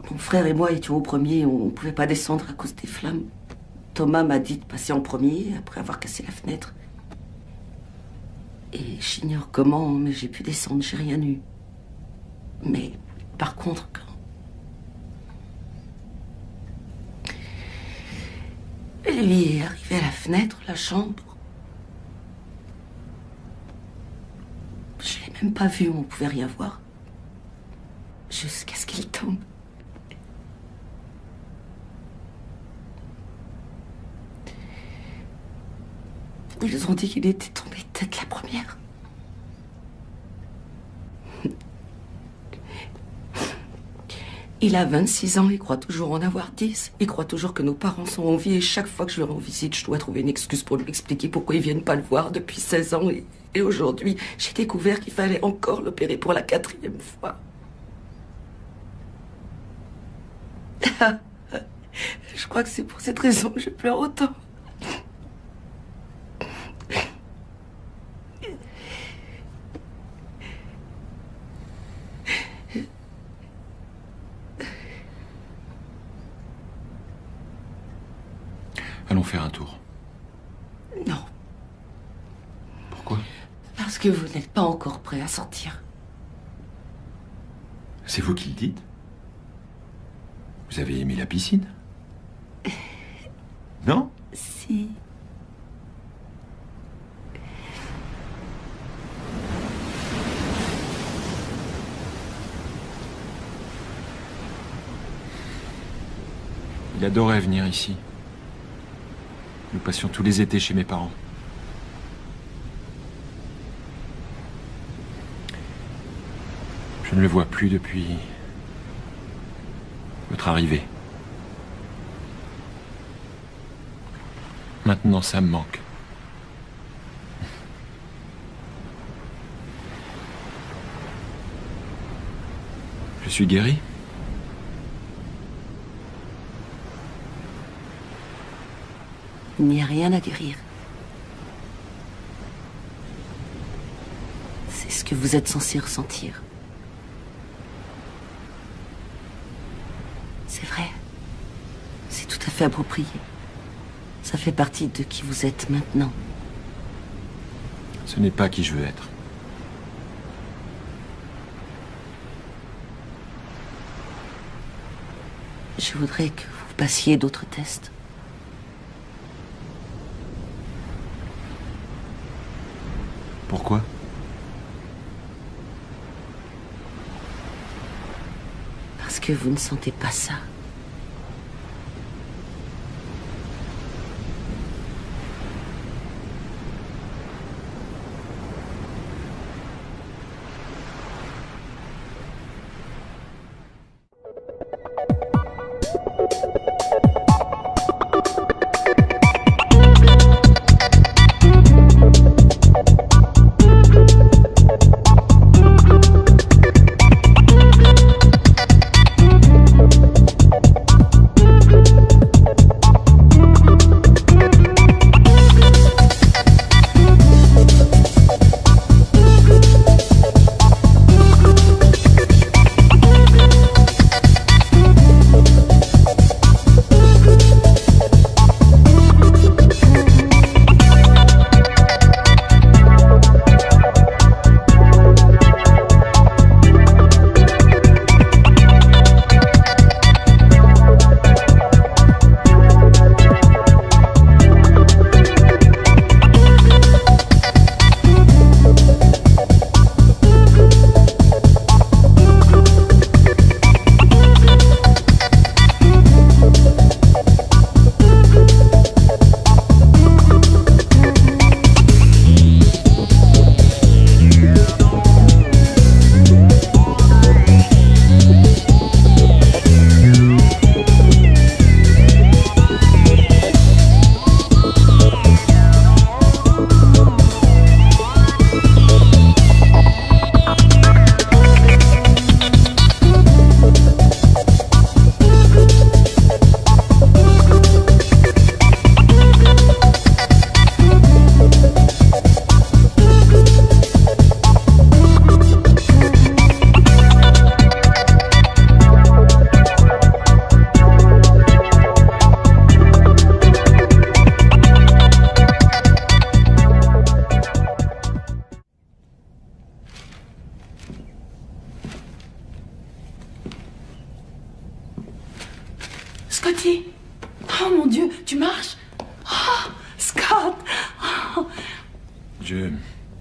Mon frère et moi étions au premier, on ne pouvait pas descendre à cause des flammes. Thomas m'a dit de passer en premier, après avoir cassé la fenêtre. Et j'ignore comment, mais j'ai pu descendre, j'ai rien eu. Mais, par contre, quand lui est arrivé à la fenêtre, la chambre, je l'ai même pas vu, on ne pouvait rien voir. Jusqu'à ce qu'il tombe. Ils ont dit qu'il était tombé tête la première. Il a 26 ans, il croit toujours en avoir 10. Il croit toujours que nos parents sont en vie et chaque fois que je le rends visite, je dois trouver une excuse pour lui expliquer pourquoi ils viennent pas le voir depuis 16 ans. Et aujourd'hui, j'ai découvert qu'il fallait encore l'opérer pour la 4e fois. Je crois que c'est pour cette raison que je pleure autant. Allons faire un tour. Non. Pourquoi? Parce que vous n'êtes pas encore prêt à sortir. C'est vous qui le dites? Vous avez aimé la piscine? Non? Si. Il adorait venir ici. Nous passions tous les étés chez mes parents. Je ne le vois plus depuis votre arrivée. Maintenant, ça me manque. Je suis guéri. Il n'y a rien à guérir. C'est ce que vous êtes censé ressentir. C'est vrai. C'est tout à fait approprié. Ça fait partie de qui vous êtes maintenant. Ce n'est pas qui je veux être. Je voudrais que vous passiez d'autres tests. Pourquoi? Parce que vous ne sentez pas ça. Scotty! Oh mon Dieu, tu marches? Oh, Scott! Oh. Je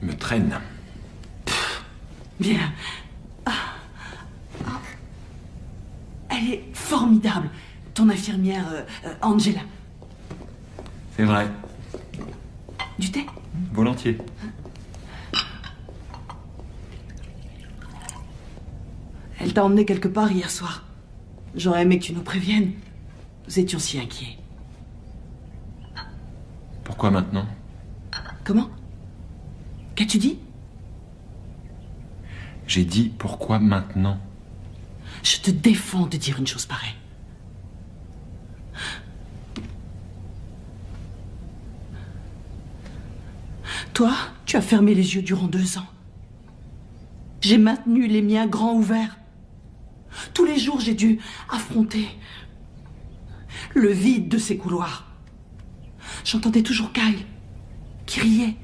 me traîne. Bien. Elle est formidable, ton infirmière Angela. C'est vrai. Du thé? Volontiers. Elle t'a emmené quelque part hier soir. J'aurais aimé que tu nous préviennes. Nous étions si inquiets. Pourquoi maintenant? Comment? Qu'as-tu dit? J'ai dit pourquoi maintenant? Je te défends de dire une chose pareille. Toi, tu as fermé les yeux durant 2 ans. J'ai maintenu les miens grands ouverts. Tous les jours, j'ai dû affronter le vide de ces couloirs. J'entendais toujours Kyle, qui riait.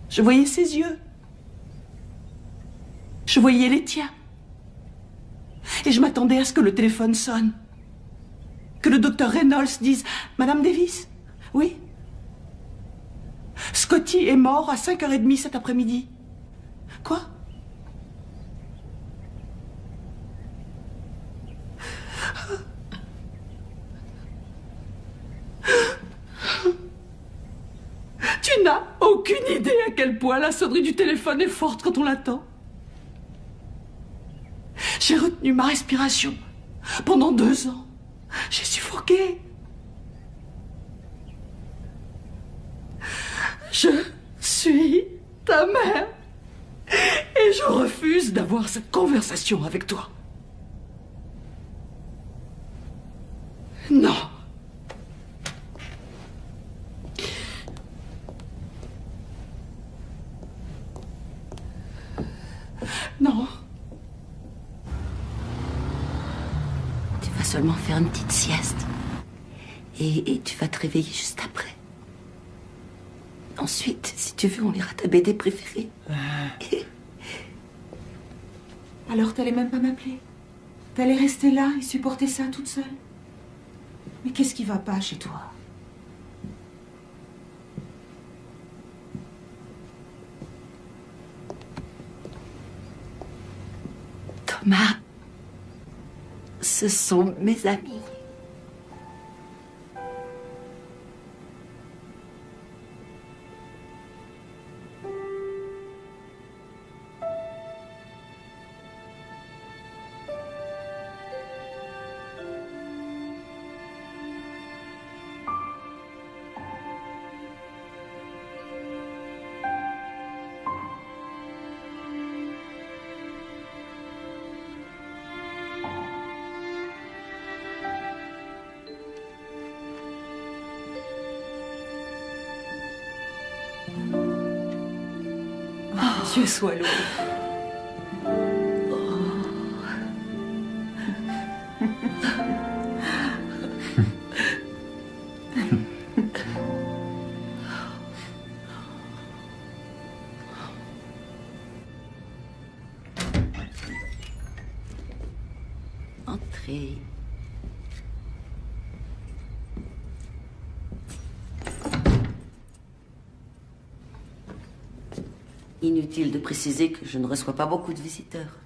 Je voyais ses yeux. Je voyais les tiens. Et je m'attendais à ce que le téléphone sonne. Que le docteur Reynolds dise « Madame Davis ? Oui ? Scotty est mort à 5h30 cet après-midi. » Quoi ? Tu n'as aucune idée à quel point la sonnerie du téléphone est forte quand on l'attend. J'ai retenu ma respiration pendant 2 ans. J'ai suffoqué. Je suis ta mère et je refuse d'avoir cette conversation avec toi. Non. Non. Tu vas seulement faire une petite sieste. Et tu vas te réveiller juste après. Ensuite, si tu veux, on lira ta BD préférée. Alors t'allais même pas m'appeler? T'allais rester là et supporter ça toute seule? Mais qu'est-ce qui va pas chez toi? Thomas, ce sont mes amis. Dieu soit loué. Entrez. Inutile de préciser que je ne reçois pas beaucoup de visiteurs.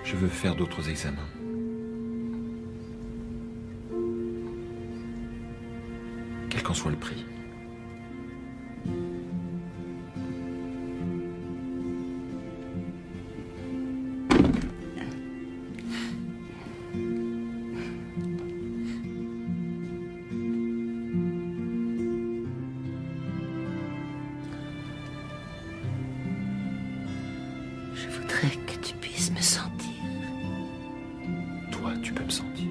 Je veux faire d'autres examens. Quel qu'en soit le prix. Je voudrais que tu puisses me sentir. Toi, tu peux me sentir.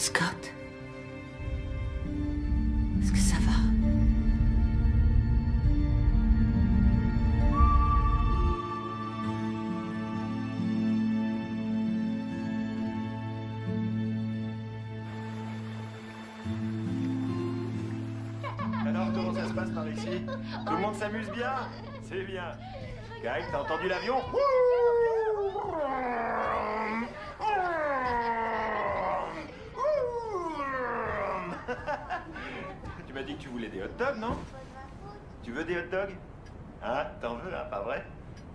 Scott? Est-ce que ça va? Alors, comment ça se passe par ici? Tout le monde s'amuse bien? C'est bien. Kyle, t'as entendu l'avion? Tu m'as dit que tu voulais des hot dogs, non? Tu veux des hot dogs? Hein? T'en veux, hein? Pas vrai?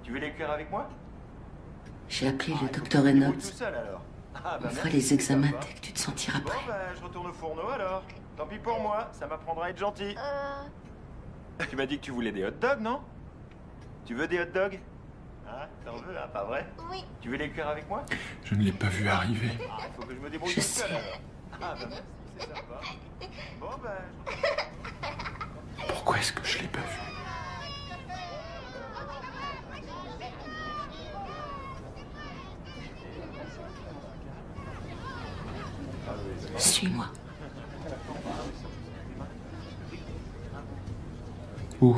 Tu veux les cuire avec moi? J'ai appelé le docteur Reynolds. Tout seul, alors. Ah, On fera merci, les examens c'est sympa. dès que tu te sentiras prêt. Bon, je retourne au fourneau, alors. Tant pis pour moi, ça m'apprendra à être gentil. Tu m'as dit que tu voulais des hot dogs, non? Tu veux des hot dogs? Hein? T'en veux, hein? Pas vrai? Oui. Tu veux les cuire avec moi? Je ne l'ai pas vu arriver. Ah, il faut que je me débrouille Je tout seul, sais. alors. Ah, merci, c'est sympa. Bon, Pourquoi est-ce que je l'ai pas vu? Suis-moi. Où?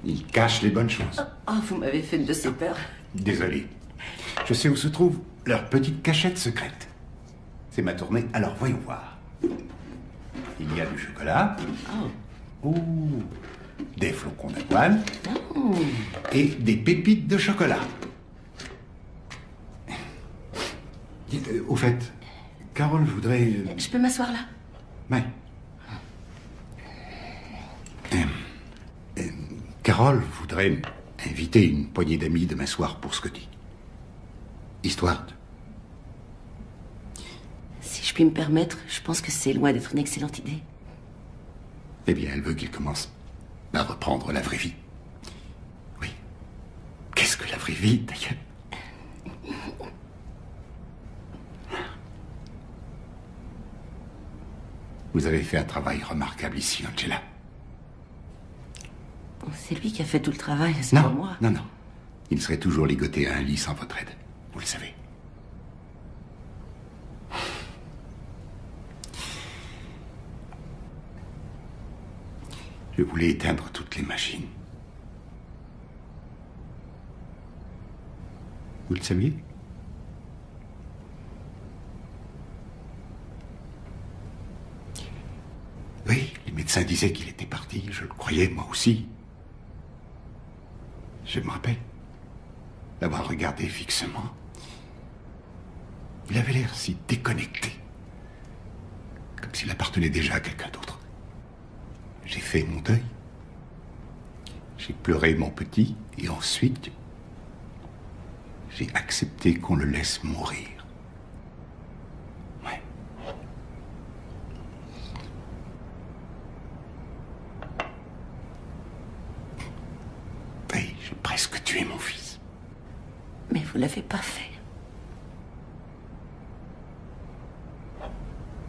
Il cache les bonnes choses. Oh, vous m'avez fait de ces peurs. Désolé. Je sais où se trouve leur petite cachette secrète. C'est ma tournée, alors voyons voir. Il y a du chocolat. Oh. Des flocons d'avoine. Oh. Et des pépites de chocolat. Au fait, Carole voudrait... Je peux m'asseoir là? Ouais. Carole voudrait inviter une poignée d'amis demain soir pour Scotty. Histoire de... Si je puis me permettre, je pense que c'est loin d'être une excellente idée. Eh bien, elle veut qu'il commence à reprendre la vraie vie. Oui. Qu'est-ce que la vraie vie, d'ailleurs? Vous avez fait un travail remarquable ici, Angela. C'est lui qui a fait tout le travail, c'est pas moi. Non. Il serait toujours ligoté à un lit sans votre aide. Vous le savez. Je voulais éteindre toutes les machines. Vous le saviez? Oui, les médecins disaient qu'il était parti. Je le croyais, moi aussi. Je me rappelle d'avoir regardé fixement Il avait l'air si déconnecté. Comme s'il appartenait déjà à quelqu'un d'autre. J'ai fait mon deuil. J'ai pleuré mon petit, et ensuite, j'ai accepté qu'on le laisse mourir. Ouais. Oui, j'ai presque tué mon fils. Mais vous l'avez pas fait.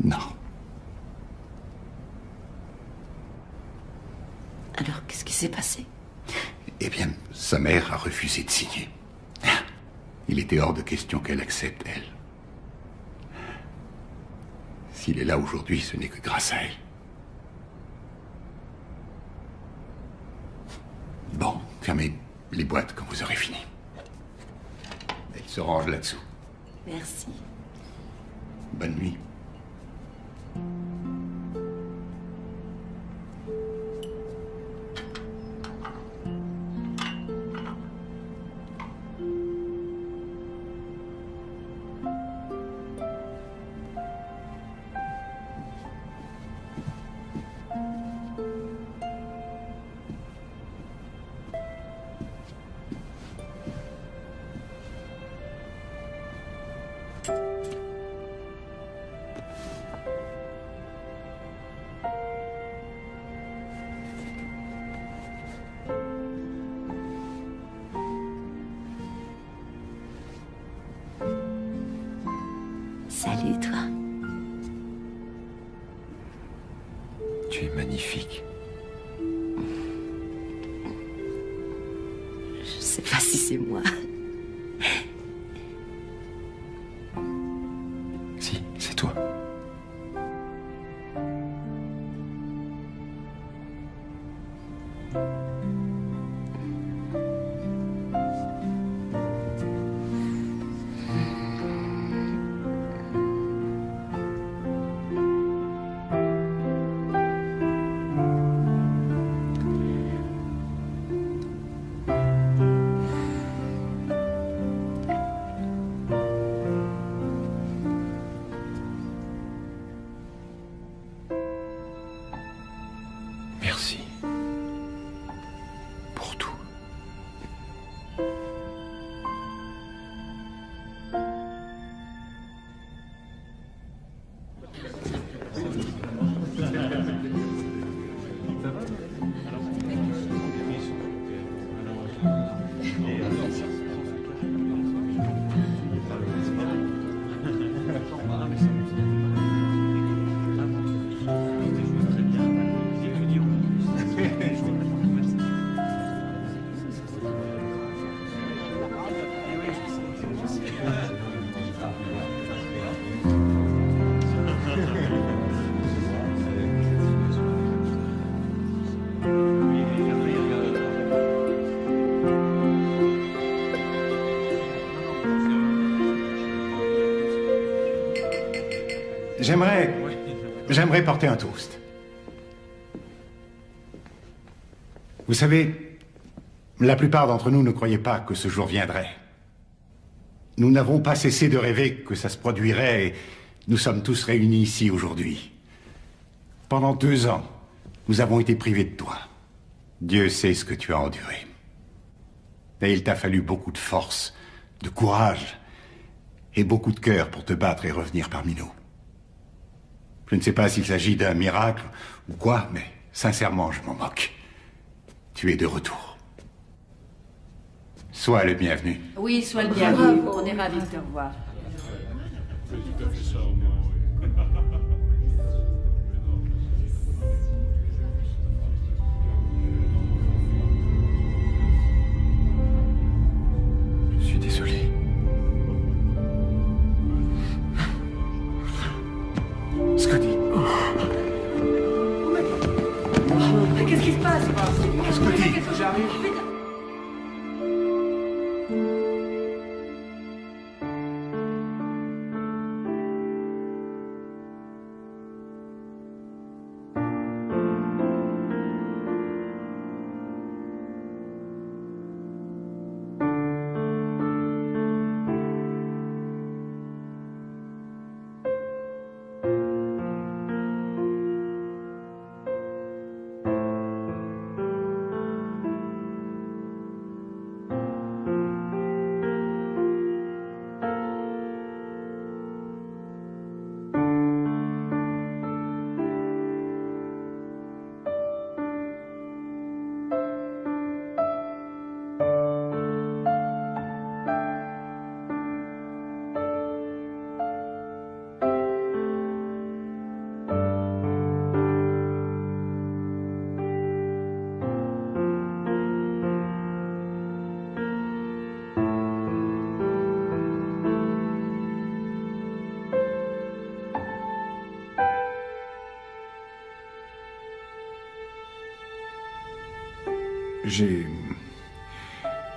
Non. Alors, qu'est-ce qui s'est passé? Eh bien, sa mère a refusé de signer. Il était hors de question qu'elle accepte, elle. S'il est là aujourd'hui, ce n'est que grâce à elle. Bon, fermez les boîtes quand vous aurez fini. Elle se range là-dessous. Merci. Bonne nuit. Salut, toi. Tu es magnifique. Je sais pas si c'est moi. Si, c'est toi. Merci. Pour tout. J'aimerais porter un toast. Vous savez, la plupart d'entre nous ne croyaient pas que ce jour viendrait. Nous n'avons pas cessé de rêver que ça se produirait et nous sommes tous réunis ici aujourd'hui. Pendant 2 ans, nous avons été privés de toi. Dieu sait ce que tu as enduré. Et il t'a fallu beaucoup de force, de courage et beaucoup de cœur pour te battre et revenir parmi nous. Je ne sais pas s'il s'agit d'un miracle ou quoi, mais sincèrement, je m'en moque. Tu es de retour. Sois le bienvenu. Oui, sois le bienvenu. On est ravis de te revoir. Je suis désolé. Scotty. Qu'est-ce qui se passe? Scotty. J'arrive.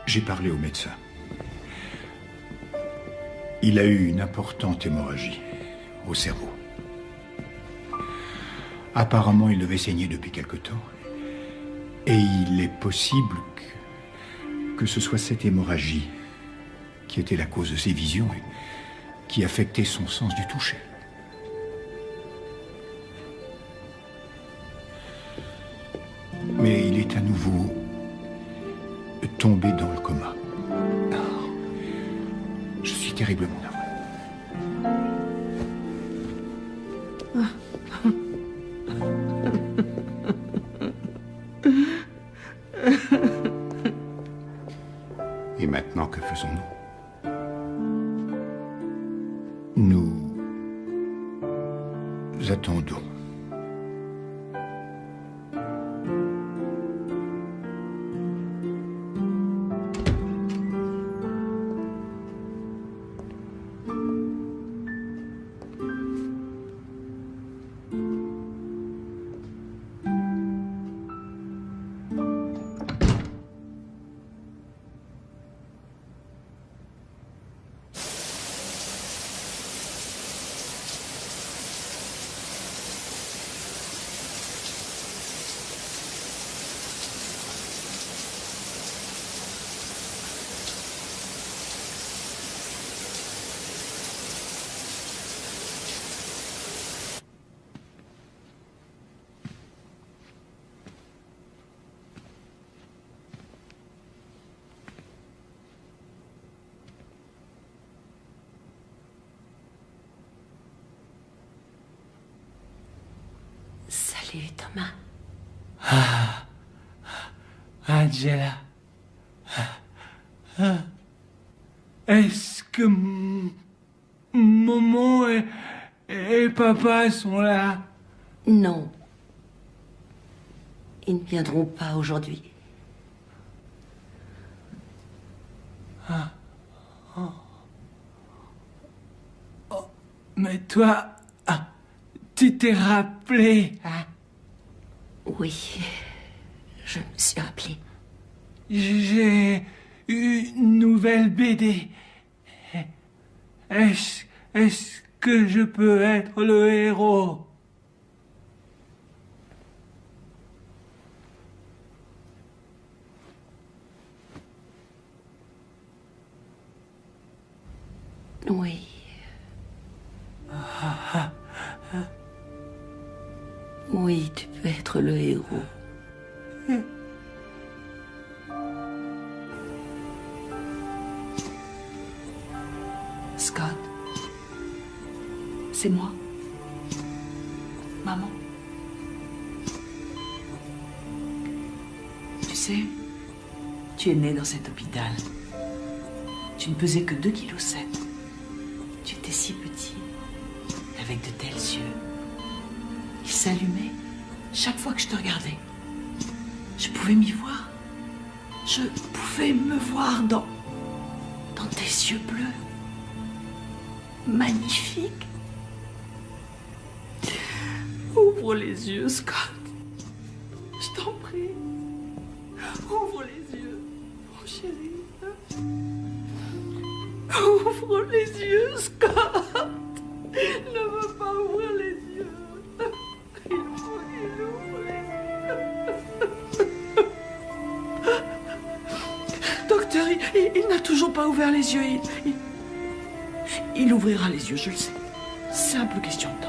J'ai parlé au médecin. Il a eu une importante hémorragie au cerveau. Apparemment, il devait saigner depuis quelque temps. Et il est possible que ce soit cette hémorragie qui était la cause de ses visions et qui affectait son sens du toucher. Mais il est à nouveau tombé dans le coma. Je suis terriblement navré. Et maintenant, que faisons-nous? Nous attendons. Salut, Thomas. Ah, Angela. Est-ce que maman et papa sont là? Non. Ils ne viendront pas aujourd'hui. Ah. Oh. Oh. Mais toi, tu t'es rappelé, hein? Oui, je me suis rappelé. J'ai une nouvelle BD. Est-ce que je peux être le héros? Oui. Oui, tu peux être le héros. Scott, c'est moi. Maman. Tu sais, tu es né dans cet hôpital. Tu ne pesais que 2,7 kg. Tu étais si petit, avec de tels yeux. Ils s'allumaient chaque fois que je te regardais. Je pouvais m'y voir. Je pouvais me voir dans tes yeux bleus. Magnifique. Ouvre les yeux, Scott. Je t'en prie. Ouvre les yeux, mon chéri. Ouvre les yeux, Scott. Ne veux pas ouvrir les yeux. Il ouvre les yeux. Docteur, il n'a toujours pas ouvert les yeux. Il ouvrira les yeux, je le sais. Simple question de temps.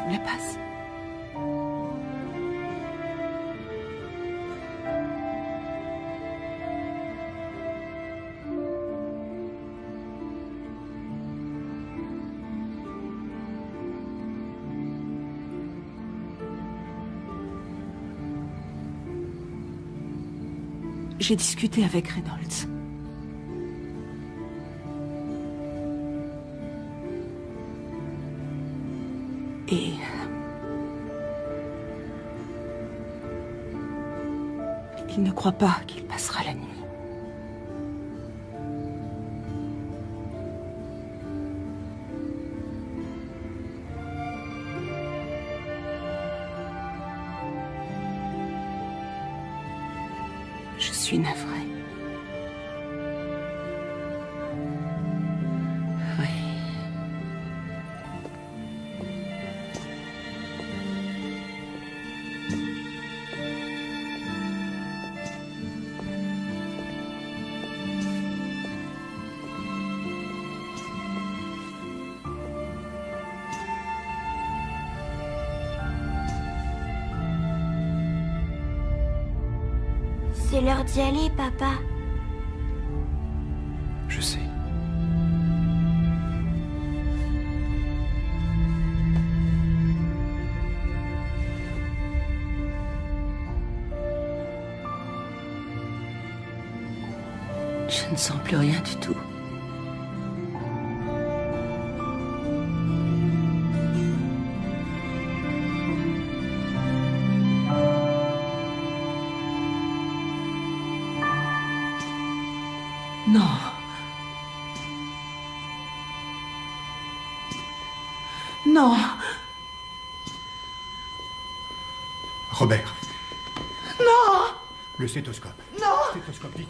vous la passe. J'ai discuté avec Reynolds. Et... il ne croit pas qu'il passera la nuit. Je suis navrée. Oui. C'est l'heure d'y aller, papa. Je sais. Je ne sens plus rien du tout. Non. Non. Robert, Non. le stéthoscope. Non. Stéthoscope, vite.